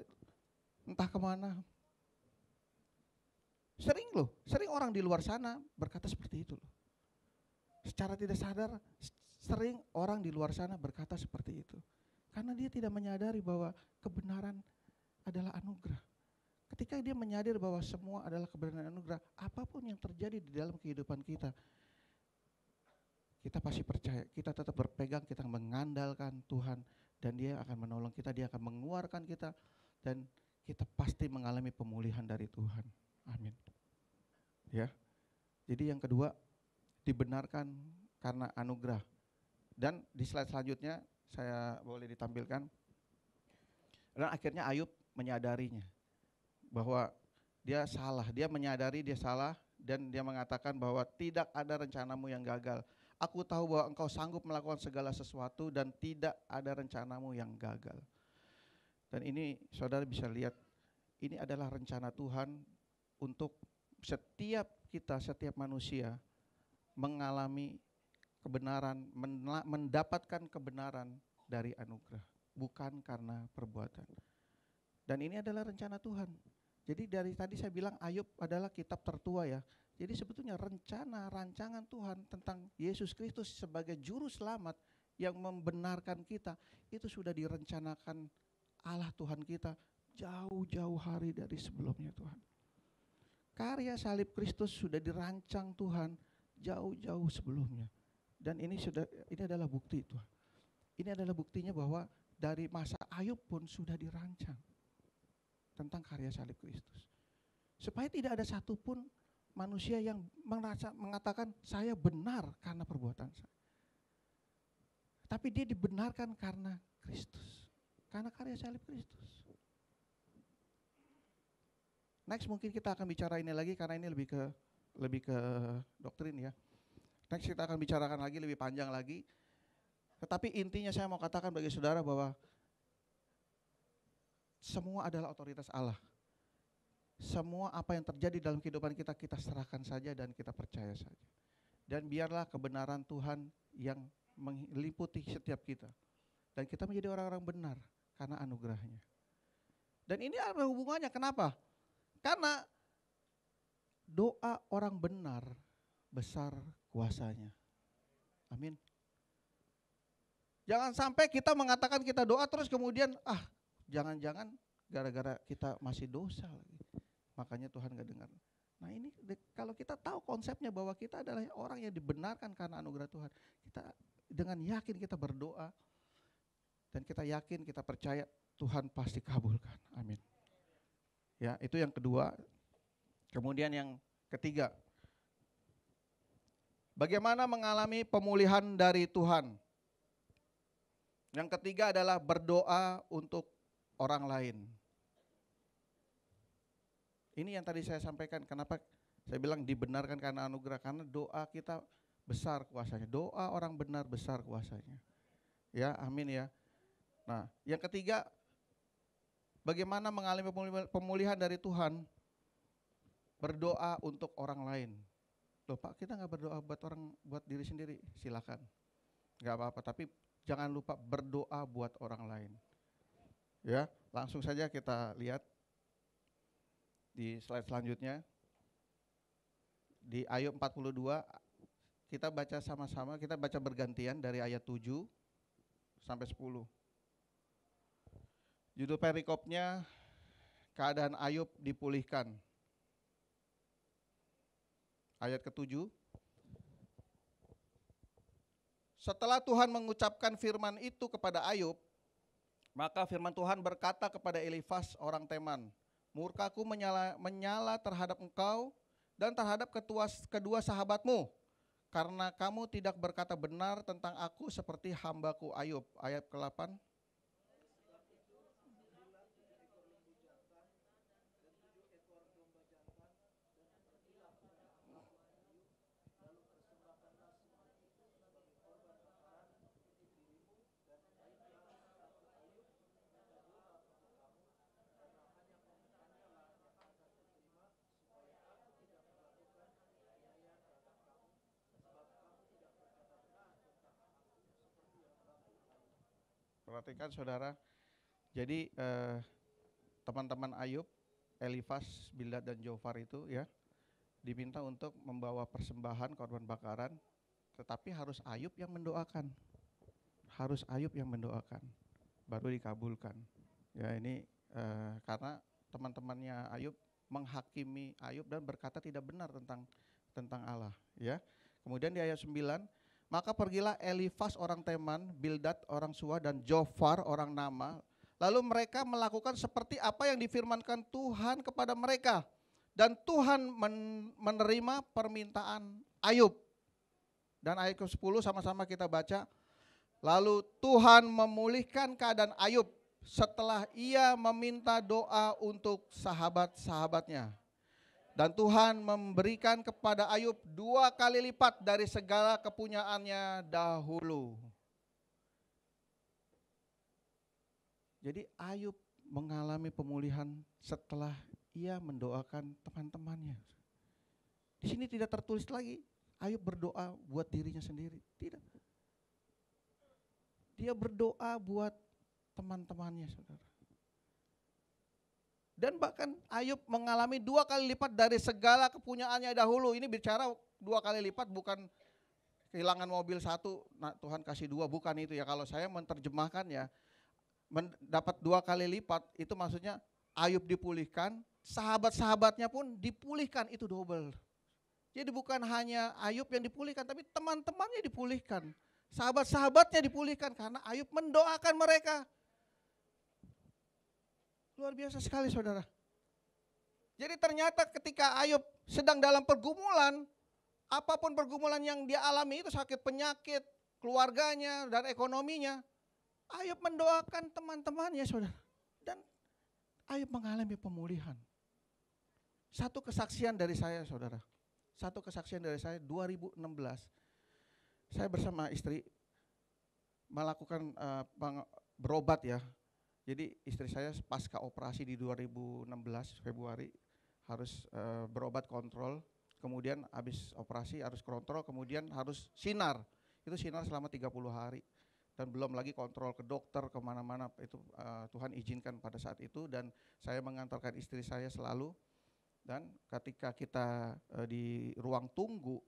[SPEAKER 3] entah kemana. Sering orang di luar sana berkata seperti itu loh. Secara tidak sadar sering orang di luar sana berkata seperti itu. Karena dia tidak menyadari bahwa kebenaran adalah anugerah. Ketika dia menyadari bahwa semua adalah kebenaran anugerah, apapun yang terjadi di dalam kehidupan kita, kita pasti percaya, kita tetap berpegang, kita mengandalkan Tuhan. dan Dia akan menolong kita, Dia akan mengeluarkan kita, dan kita pasti mengalami pemulihan dari Tuhan. Amin. Ya. Jadi yang kedua, dibenarkan karena anugerah. Dan di slide selanjutnya saya boleh ditampilkan. Dan akhirnya Ayub menyadarinya bahwa dia salah, dia menyadari dia salah, dan dia mengatakan bahwa tidak ada rencanamu yang gagal. Aku tahu bahwa engkau sanggup melakukan segala sesuatu dan tidak ada rencanamu yang gagal. Dan ini saudara bisa lihat, ini adalah rencana Tuhan untuk setiap kita, setiap manusia mengalami kebenaran, mendapatkan kebenaran dari anugerah, bukan karena perbuatan. Dan ini adalah rencana Tuhan. Jadi dari tadi saya bilang Ayub adalah kitab tertua ya. Jadi sebetulnya rancangan Tuhan tentang Yesus Kristus sebagai juru selamat yang membenarkan kita, itu sudah direncanakan Allah Tuhan kita jauh-jauh hari dari sebelumnya Tuhan. Karya salib Kristus sudah dirancang Tuhan jauh-jauh sebelumnya. Dan ini adalah bukti Tuhan. Ini adalah buktinya bahwa dari masa Ayub pun sudah dirancang tentang karya salib Kristus. Supaya tidak ada satupun manusia yang mengatakan saya benar karena perbuatan saya. Tapi dia dibenarkan karena Kristus. Karena karya salib Kristus. Next mungkin kita akan bicara ini lagi karena ini lebih ke doktrin ya. Next kita akan bicarakan lagi lebih panjang lagi. Tetapi intinya saya mau katakan bagi saudara bahwa semua adalah otoritas Allah. Semua apa yang terjadi dalam kehidupan kita, kita serahkan saja dan kita percaya saja. Dan biarlah kebenaran Tuhan yang meliputi setiap kita. Dan kita menjadi orang-orang benar karena anugerahnya. Dan ini ada hubungannya, kenapa? Karena doa orang benar besar kuasanya. Amin. Jangan sampai kita mengatakan kita doa terus kemudian jangan-jangan gara-gara kita masih dosa lagi. Makanya Tuhan gak dengar. Nah ini kalau kita tahu konsepnya bahwa kita adalah orang yang dibenarkan karena anugerah Tuhan. Kita dengan yakin kita berdoa. Dan kita yakin, kita percaya Tuhan pasti kabulkan. Amin. Ya, itu yang kedua. Kemudian yang ketiga. Bagaimana mengalami pemulihan dari Tuhan? Yang ketiga adalah berdoa untuk orang lain. Ini yang tadi saya sampaikan, kenapa saya bilang dibenarkan karena anugerah, karena doa kita besar kuasanya. Doa orang benar besar kuasanya. Ya, amin ya. Nah, yang ketiga, bagaimana mengalami pemulihan dari Tuhan? Berdoa untuk orang lain. Loh Pak, kita gak berdoa buat diri sendiri, silakan. Gak apa-apa, tapi jangan lupa berdoa buat orang lain. Ya, langsung saja kita lihat di slide selanjutnya. Di Ayub 42, kita baca sama-sama, kita baca bergantian dari ayat 7 sampai 10. Judul perikopnya, keadaan Ayub dipulihkan. Ayat ke-7. Setelah Tuhan mengucapkan firman itu kepada Ayub, maka firman Tuhan berkata kepada Elifas orang Teman, murkaku menyala terhadap engkau dan terhadap kedua sahabatmu, karena kamu tidak berkata benar tentang aku seperti hambaku Ayub. Ayat ke-8. Perhatikan saudara, jadi teman-teman Ayub, Elifas, Bildad dan Jofar itu ya diminta untuk membawa persembahan korban bakaran, tetapi harus Ayub yang mendoakan. Harus Ayub yang mendoakan, baru dikabulkan. Ya ini karena teman-temannya Ayub menghakimi Ayub dan berkata tidak benar tentang Allah. Ya. Kemudian di ayat 9, Maka pergilah Elifas orang Teman, Bildad orang Suah, dan Jofar orang Nama. Lalu mereka melakukan seperti apa yang difirmankan Tuhan kepada mereka. Dan Tuhan menerima permintaan Ayub. Dan ayat ke-10 sama-sama kita baca. Lalu Tuhan memulihkan keadaan Ayub setelah ia meminta doa untuk sahabat-sahabatnya. Dan Tuhan memberikan kepada Ayub 2 kali lipat dari segala kepunyaannya dahulu. Jadi Ayub mengalami pemulihan setelah ia mendoakan teman-temannya. Di sini tidak tertulis lagi Ayub berdoa buat dirinya sendiri. Tidak. Dia berdoa buat teman-temannya, saudara. Dan bahkan Ayub mengalami 2 kali lipat dari segala kepunyaannya dahulu. Ini bicara 2 kali lipat, bukan kehilangan mobil 1, nah Tuhan kasih 2, bukan itu ya. Kalau saya menerjemahkannya, mendapat 2 kali lipat, itu maksudnya Ayub dipulihkan, sahabat-sahabatnya pun dipulihkan, itu double. Jadi bukan hanya Ayub yang dipulihkan, tapi teman-temannya dipulihkan. Sahabat-sahabatnya dipulihkan karena Ayub mendoakan mereka. Luar biasa sekali, saudara. Jadi ternyata ketika Ayub sedang dalam pergumulan, apapun pergumulan yang dia alami itu, sakit penyakit, keluarganya dan ekonominya, Ayub mendoakan teman-temannya, saudara. Dan Ayub mengalami pemulihan. Satu kesaksian dari saya, saudara. Satu kesaksian dari saya 2016. Saya bersama istri melakukan berobat ya. Jadi istri saya pasca operasi di 2016 Februari harus berobat kontrol, kemudian habis operasi harus kontrol, kemudian harus sinar. Itu sinar selama 30 hari dan belum lagi kontrol ke dokter kemana-mana, itu Tuhan izinkan pada saat itu, dan saya mengantarkan istri saya selalu. Dan ketika kita di ruang tunggu,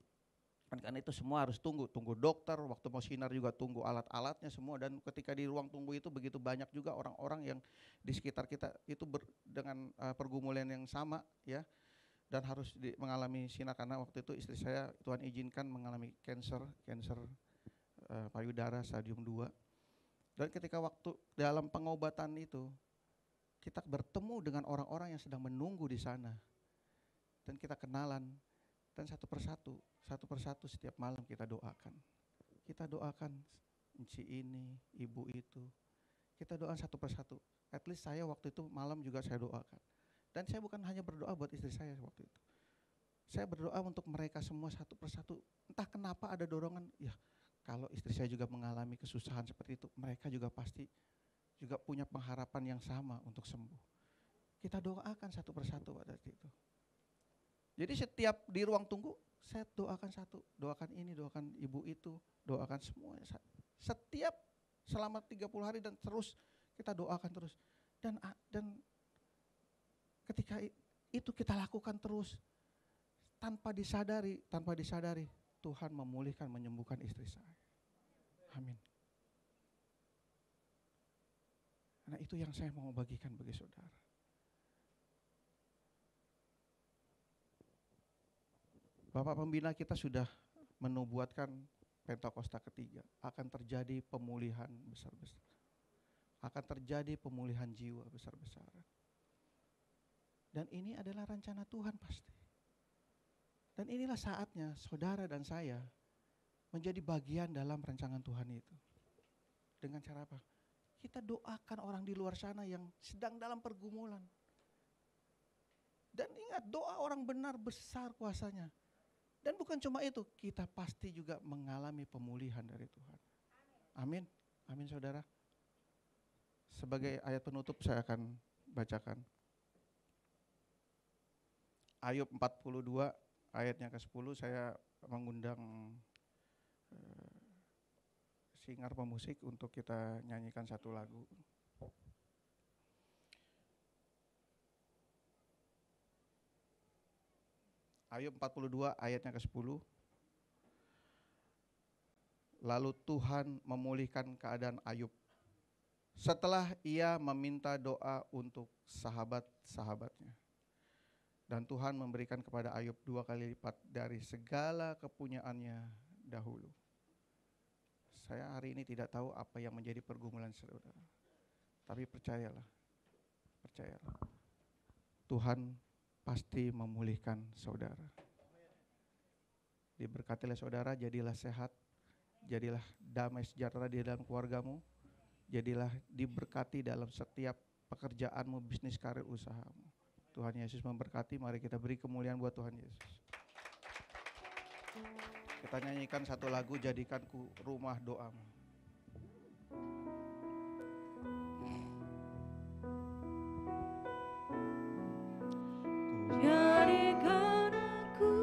[SPEAKER 3] kan itu semua harus tunggu dokter, waktu mau sinar juga tunggu alat-alatnya semua, dan ketika di ruang tunggu itu begitu banyak juga orang-orang yang di sekitar kita itu dengan pergumulan yang sama ya, dan harus mengalami sinar karena waktu itu istri saya Tuhan izinkan mengalami kanker payudara stadium 2. Dan ketika waktu dalam pengobatan itu kita bertemu dengan orang-orang yang sedang menunggu di sana, dan kita kenalan, dan satu persatu setiap malam kita doakan. Kita doakan si ini, ibu itu. Kita doakan satu persatu. At least saya waktu itu malam juga saya doakan. Dan saya bukan hanya berdoa buat istri saya waktu itu. Saya berdoa untuk mereka semua satu persatu. Entah kenapa ada dorongan, ya kalau istri saya juga mengalami kesusahan seperti itu, mereka juga pasti juga punya pengharapan yang sama untuk sembuh. Kita doakan satu persatu pada saat itu. Jadi setiap di ruang tunggu, saya doakan satu, doakan ini, doakan ibu itu, doakan semuanya. Setiap selama 30 hari dan terus kita doakan terus. Dan ketika itu kita lakukan terus, tanpa disadari Tuhan memulihkan, menyembuhkan istri saya. Amin. Nah itu yang saya mau bagikan bagi saudara. Bapak pembina kita sudah menubuatkan Pentakosta ketiga, akan terjadi pemulihan besar-besar. Akan terjadi pemulihan jiwa besar-besaran. Dan ini adalah rencana Tuhan pasti. Dan inilah saatnya saudara dan saya menjadi bagian dalam rancangan Tuhan itu. Dengan cara apa? Kita doakan orang di luar sana yang sedang dalam pergumulan. Dan ingat, doa orang benar besar kuasanya. Dan bukan cuma itu, kita pasti juga mengalami pemulihan dari Tuhan. Amin. Amin saudara. Sebagai ayat penutup saya akan bacakan. Ayub 42 ayatnya ke-10, saya mengundang singer pemusik untuk kita nyanyikan satu lagu. Ayub 42 ayatnya ke-10. Lalu Tuhan memulihkan keadaan Ayub setelah ia meminta doa untuk sahabat-sahabatnya. Dan Tuhan memberikan kepada Ayub 2 kali lipat dari segala kepunyaannya dahulu. Saya hari ini tidak tahu apa yang menjadi pergumulan saudara. Tapi percayalah. Tuhan pasti memulihkan saudara. Diberkatilah saudara, jadilah sehat, jadilah damai sejahtera di dalam keluargamu, jadilah diberkati dalam setiap pekerjaanmu, bisnis, karir, usahamu. Tuhan Yesus memberkati, mari kita beri kemuliaan buat Tuhan Yesus. Kita nyanyikan satu lagu, Jadikanku Rumah Doamu.
[SPEAKER 1] Jadikan aku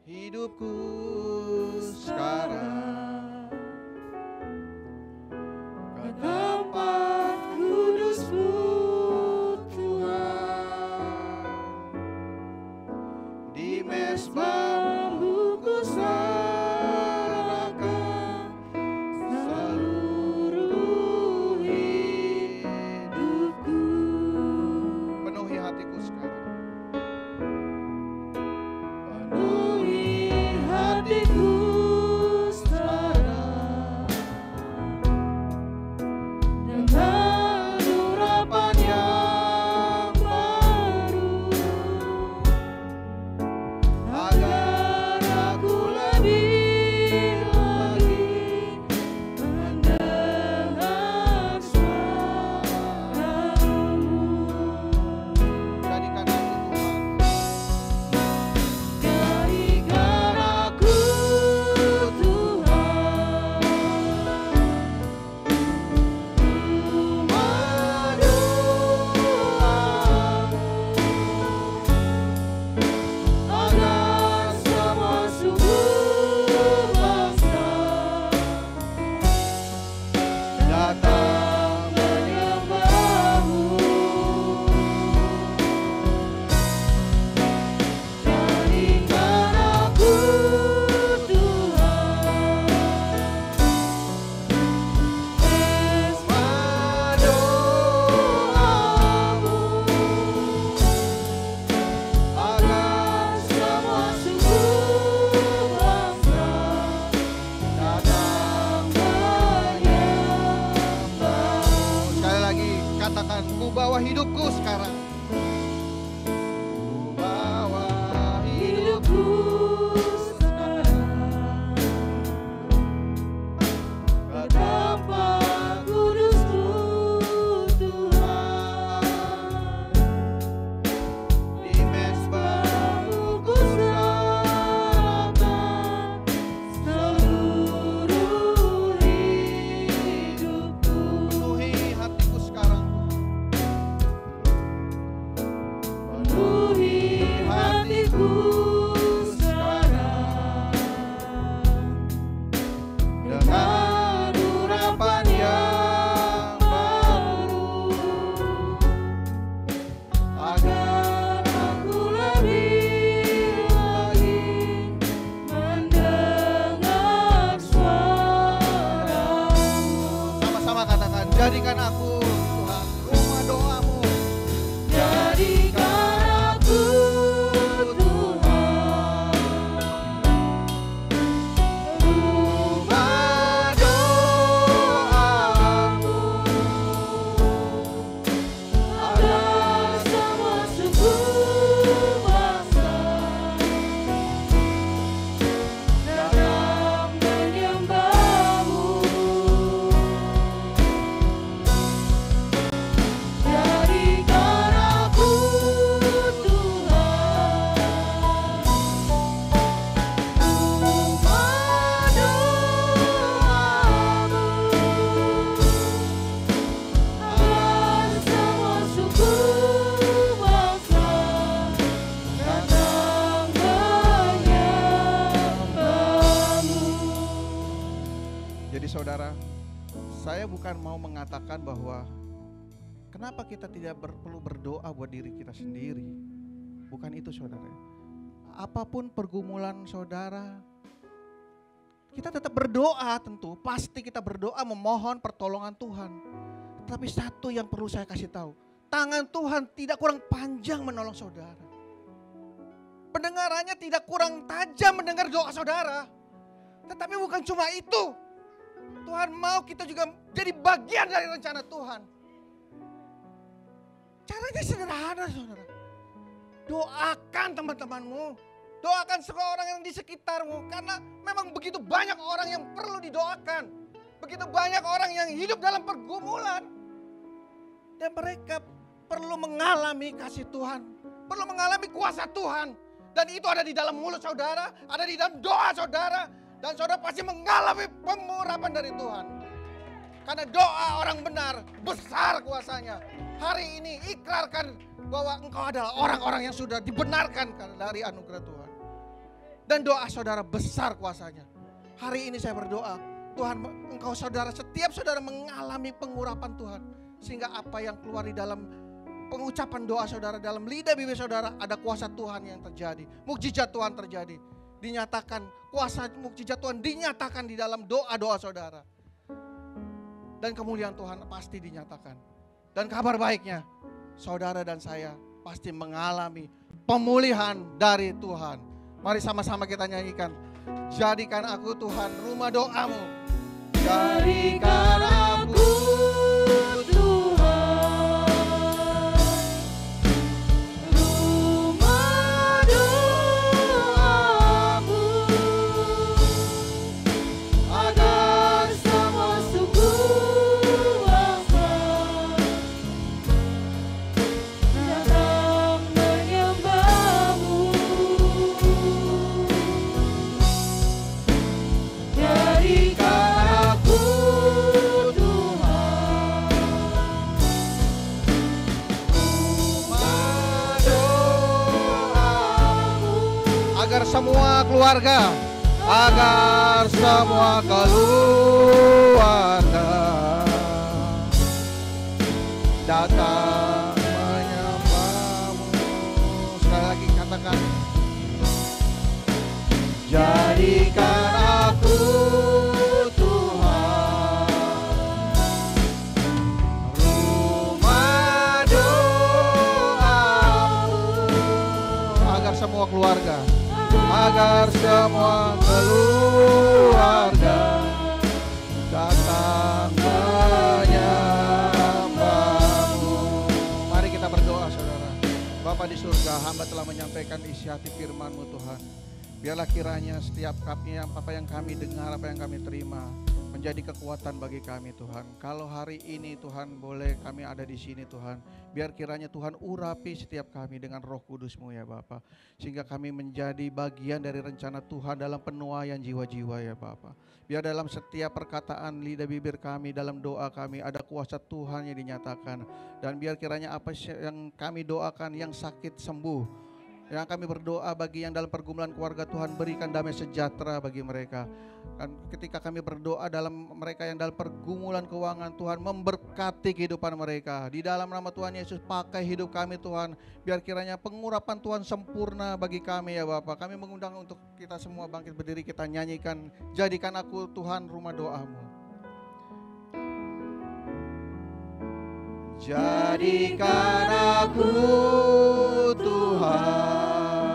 [SPEAKER 3] hidupku sekarang ke tempat kudus-Mu Tuhan, di mezbah-Mu ku serahkan seluruh hidupku. Penuhi hatiku sekarang. Penuhi hatiku sekarang dengan urapan yang baru, agar aku lebih lagi mendengar suara-Mu. Jadikan aku Tuhan. Jadikan aku Tuhan, rumah doamu, agar semua suku bangsa datang menyembah-Mu. Jadikan aku Tuhan, mezbah doamu, agar semua suku bangsa datang menyembah-Mu. Sekali lagi katakan, ku bawa hidupku sekarang. Ku bawa hidupku sekarang ke tempat kudus-Mu Tuhan, di mezbah-Mu ku serahkan seluruh hidupku. Penuhi hatiku sekarang. Penuhi hatiku sekarang dengan urapan yang baru, agar aku lebih lagi mendengar suara-Mu. Sama-sama katakan, jadikan aku Tuhan rumah doamu. Jadikan aku Tuhan, rumah doamu, agar semua suku bangsa datang menyembah-Mu. Jadikan aku Tuhan, rumah doamu, agar semua suku bangsa datang menyembah-Mu. Jadi saudara, saya bukan mau mengatakan bahwa kenapa kita tidak perlu berdoa buat diri kita sendiri. Bukan itu saudara. Apapun pergumulan saudara, kita tetap berdoa tentu. Pasti kita berdoa memohon pertolongan Tuhan. Tapi satu yang perlu saya kasih tahu. Tangan Tuhan tidak kurang panjang menolong saudara. Pendengarannya tidak kurang tajam mendengar doa saudara. Tetapi bukan cuma itu. Tuhan mau kita juga jadi bagian dari rencana Tuhan. Caranya sederhana, saudara. Doakan teman-temanmu. Doakan seorang yang di sekitarmu. Karena memang begitu banyak orang yang perlu didoakan. Begitu banyak orang yang hidup dalam pergumulan. Dan mereka perlu mengalami kasih Tuhan. Perlu mengalami kuasa Tuhan. Dan itu ada di dalam mulut saudara. Ada di dalam doa saudara. Dan saudara pasti mengalami pengurapan dari Tuhan. Karena doa orang benar besar kuasanya. Hari ini ikrarkan bahwa engkau adalah orang-orang yang sudah dibenarkan dari anugerah Tuhan. Dan doa saudara besar kuasanya. Hari ini saya berdoa, Tuhan, engkau saudara, setiap saudara mengalami pengurapan Tuhan. Sehingga apa yang keluar di dalam pengucapan doa saudara, dalam lidah bibir saudara, ada kuasa Tuhan yang terjadi. Mukjizat Tuhan terjadi. Dinyatakan, kuasa mukjizat Tuhan dinyatakan di dalam doa-doa saudara. Dan kemuliaan Tuhan pasti dinyatakan. Dan kabar baiknya, saudara dan saya pasti mengalami pemulihan dari Tuhan. Mari sama-sama kita nyanyikan. Jadikan aku Tuhan rumah doamu. Jadikan aku semua keluarga, agar semua keluarga datang menyembahmu. Sekali lagi katakan, jadikan aku Tuhan rumah doamu, agar semua keluarga, agar semua keluarga datang menyembahmu. Mari kita berdoa saudara. Bapa di surga, hamba telah menyampaikan isi hati firman-Mu Tuhan. Biarlah kiranya setiap kami apa yang kami dengar, apa yang kami terima menjadi kekuatan bagi kami Tuhan. Kalau hari ini Tuhan boleh kami ada di sini Tuhan, biar kiranya Tuhan urapi setiap kami dengan Roh Kudus-Mu ya Bapa, sehingga kami menjadi bagian dari rencana Tuhan dalam penuaian jiwa-jiwa ya Bapa. Biar dalam setiap perkataan lidah bibir kami, dalam doa kami ada kuasa Tuhan yang dinyatakan. Dan biar kiranya apa yang kami doakan, yang sakit sembuh. Yang kami berdoa bagi yang dalam pergumulan keluarga, Tuhan berikan damai sejahtera bagi mereka. Dan ketika kami berdoa dalam mereka yang dalam pergumulan keuangan, Tuhan memberkati kehidupan mereka. Di dalam nama Tuhan Yesus, pakai hidup kami Tuhan. Biar kiranya pengurapan Tuhan sempurna bagi kami ya Bapak. Kami mengundang untuk kita semua bangkit berdiri, kita nyanyikan, jadikan aku Tuhan rumah doamu. Jadikan aku Tuhan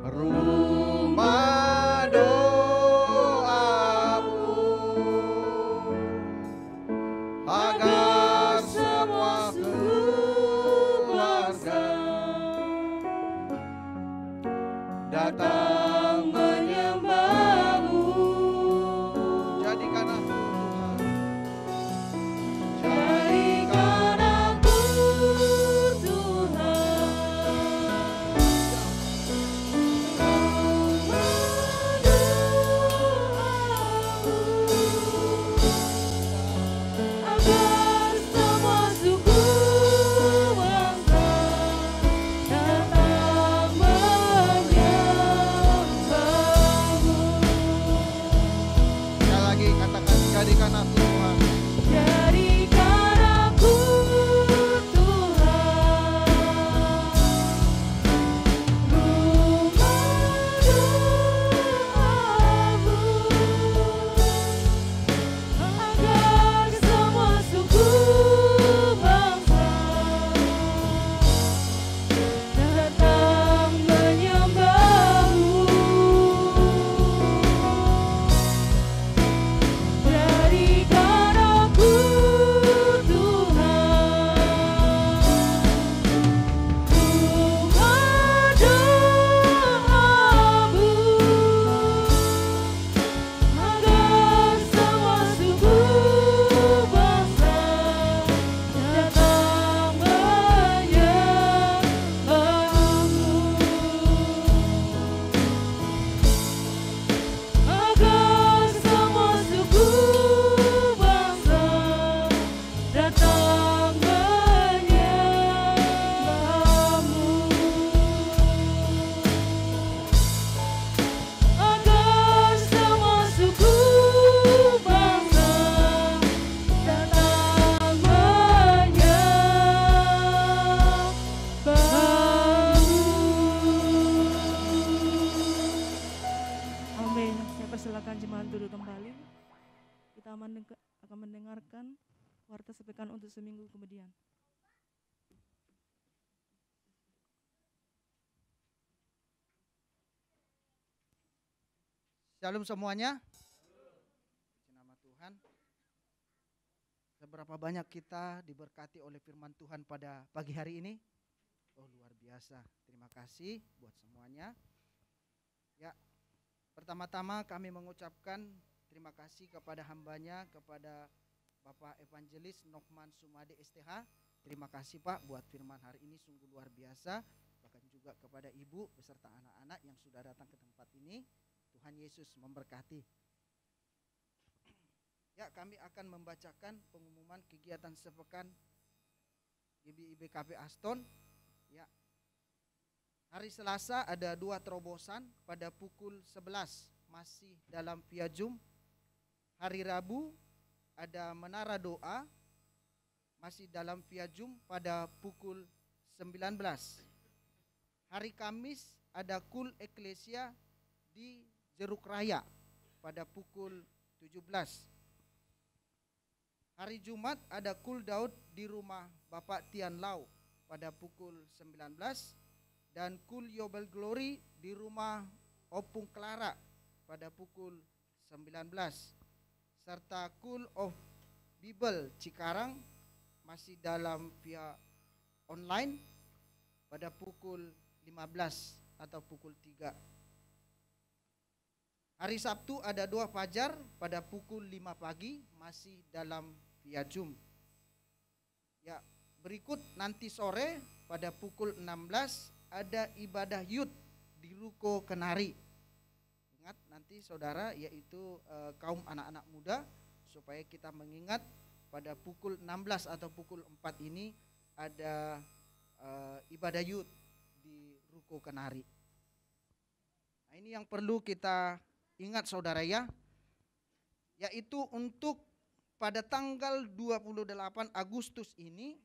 [SPEAKER 3] rumah doamu, agar semua keluarga datang menyembahmu. Jadikan aku
[SPEAKER 1] persilakan jemaat duduk kembali. Kita akan mendengarkan warta sepekan untuk seminggu kemudian.
[SPEAKER 4] Shalom semuanya. Puji nama Tuhan. Seberapa banyak kita diberkati oleh firman Tuhan pada pagi hari ini? Oh, luar biasa. Terima kasih buat semuanya. Ya, pertama-tama kami mengucapkan terima kasih kepada hambanya, kepada Bapak Evangelis Nokman Sumade STH. Terima kasih Pak buat firman hari ini sungguh luar biasa. Bahkan juga kepada Ibu beserta anak-anak yang sudah datang ke tempat ini. Tuhan Yesus memberkati. Ya, kami akan membacakan pengumuman kegiatan sepekan GBI-BKP Aston. Ya, hari Selasa ada 2 terobosan pada pukul 11 masih dalam via Zoom. Hari Rabu ada menara doa masih dalam via Zoom pada pukul 19. Hari Kamis ada kul eklesia di Jeruk Raya pada pukul 17. Hari Jumat ada kul Daud di rumah Bapak Tian Lau pada pukul 19 dan kul Yobel Glory di rumah Opung Clara pada pukul 19 serta kul of Bible Cikarang masih dalam via online pada pukul 15 atau pukul 3. Hari Sabtu ada 2 fajar pada pukul 5 pagi masih dalam via Zoom. Ya, berikut nanti sore pada pukul 16 ada ibadah youth di Ruko Kenari. Ingat nanti saudara, yaitu kaum anak-anak muda, supaya kita mengingat pada pukul 16 atau pukul 4 ini ada ibadah youth di Ruko Kenari. Nah, ini yang perlu kita ingat saudara ya, yaitu untuk pada tanggal 28 Agustus ini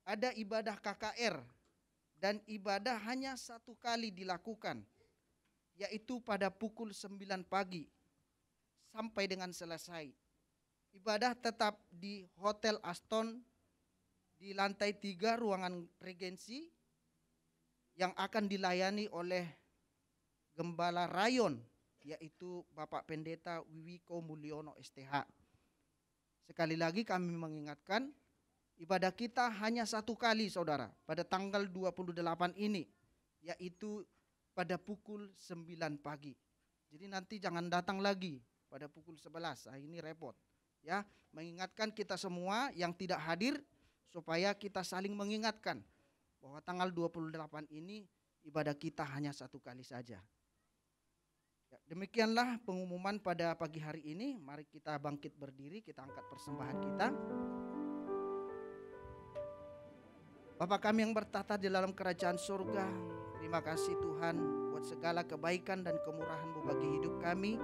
[SPEAKER 4] ada ibadah KKR dan ibadah hanya 1 kali dilakukan, yaitu pada pukul 9 pagi sampai dengan selesai. Ibadah tetap di Hotel Aston di lantai 3 ruangan Regensi yang akan dilayani oleh Gembala Rayon, yaitu Bapak Pendeta Wiwiko Mulyono STH. Sekali lagi kami mengingatkan, ibadah kita hanya 1 kali saudara, pada tanggal 28 ini, yaitu pada pukul 9 pagi. Jadi nanti jangan datang lagi pada pukul 11, nah ini repot. Ya, mengingatkan kita semua yang tidak hadir, supaya kita saling mengingatkan bahwa tanggal 28 ini ibadah kita hanya 1 kali saja. Ya, demikianlah pengumuman pada pagi hari ini. Mari kita bangkit berdiri, kita angkat persembahan kita. Bapa kami yang bertata di dalam kerajaan surga, terima kasih Tuhan buat segala kebaikan dan kemurahan-Mu bagi hidup kami.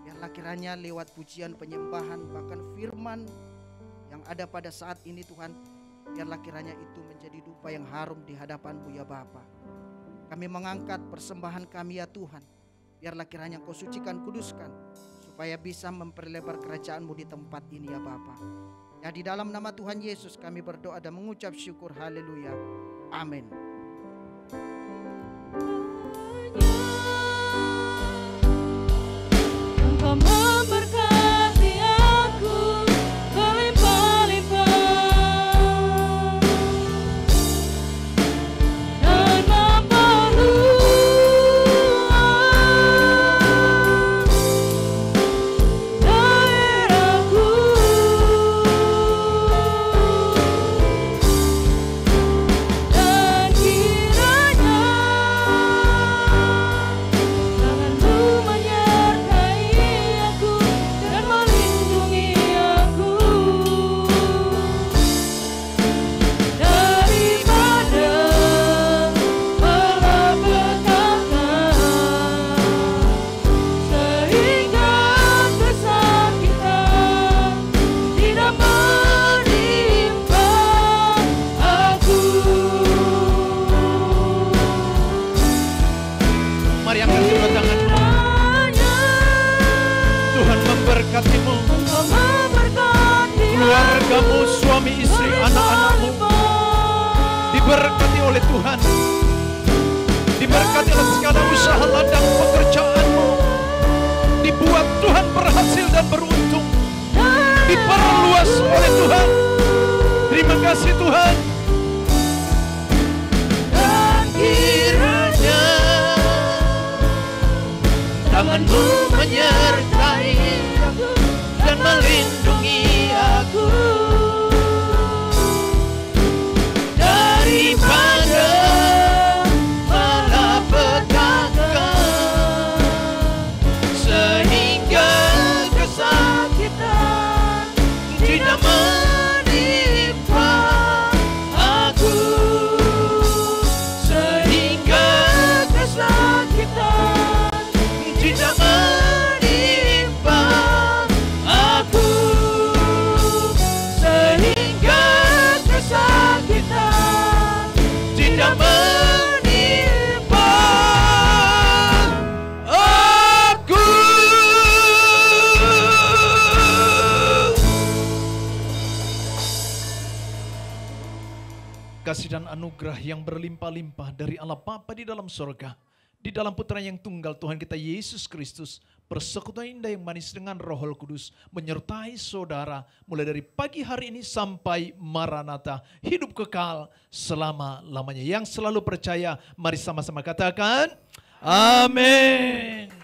[SPEAKER 4] Biarlah kiranya lewat pujian, penyembahan, bahkan firman yang ada pada saat ini Tuhan, biarlah kiranya itu menjadi dupa yang harum di hadapan-Mu ya Bapa. Kami mengangkat persembahan kami ya Tuhan. Biarlah kiranya Kau sucikan, kuduskan, supaya bisa memperlebar kerajaan-Mu di tempat ini ya Bapa. Ya, di dalam nama Tuhan Yesus kami berdoa dan mengucap syukur. Haleluya. Amin.
[SPEAKER 1] Engkau memberkati aku berlimpah-limpah dan memperluas daerahku, dan kiranya
[SPEAKER 5] keluargamu, suami istri, anak-anakmu diberkati oleh Tuhan. Diberkati oleh segala usaha ladang pekerjaanmu, dibuat Tuhan berhasil dan beruntung, diperluas oleh Tuhan. Terima kasih Tuhan. Dan kiranya tanganmu menyertai aku dan melindungi aku daripada malapetaka, sehingga kesakitan tidak menimpa aku, sehingga kesakitan tidak menimpa aku, sehingga kesakitan tidak menimpa aku. Kasih dan anugerah yang berlimpah-limpah dari Allah Bapa di dalam surga, di dalam Putra yang tunggal Tuhan kita Yesus Kristus, persekutuan indah yang manis dengan Roh Kudus menyertai saudara mulai dari pagi hari ini sampai Maranatha, hidup kekal selama-lamanya. Yang selalu percaya, mari sama-sama katakan amin.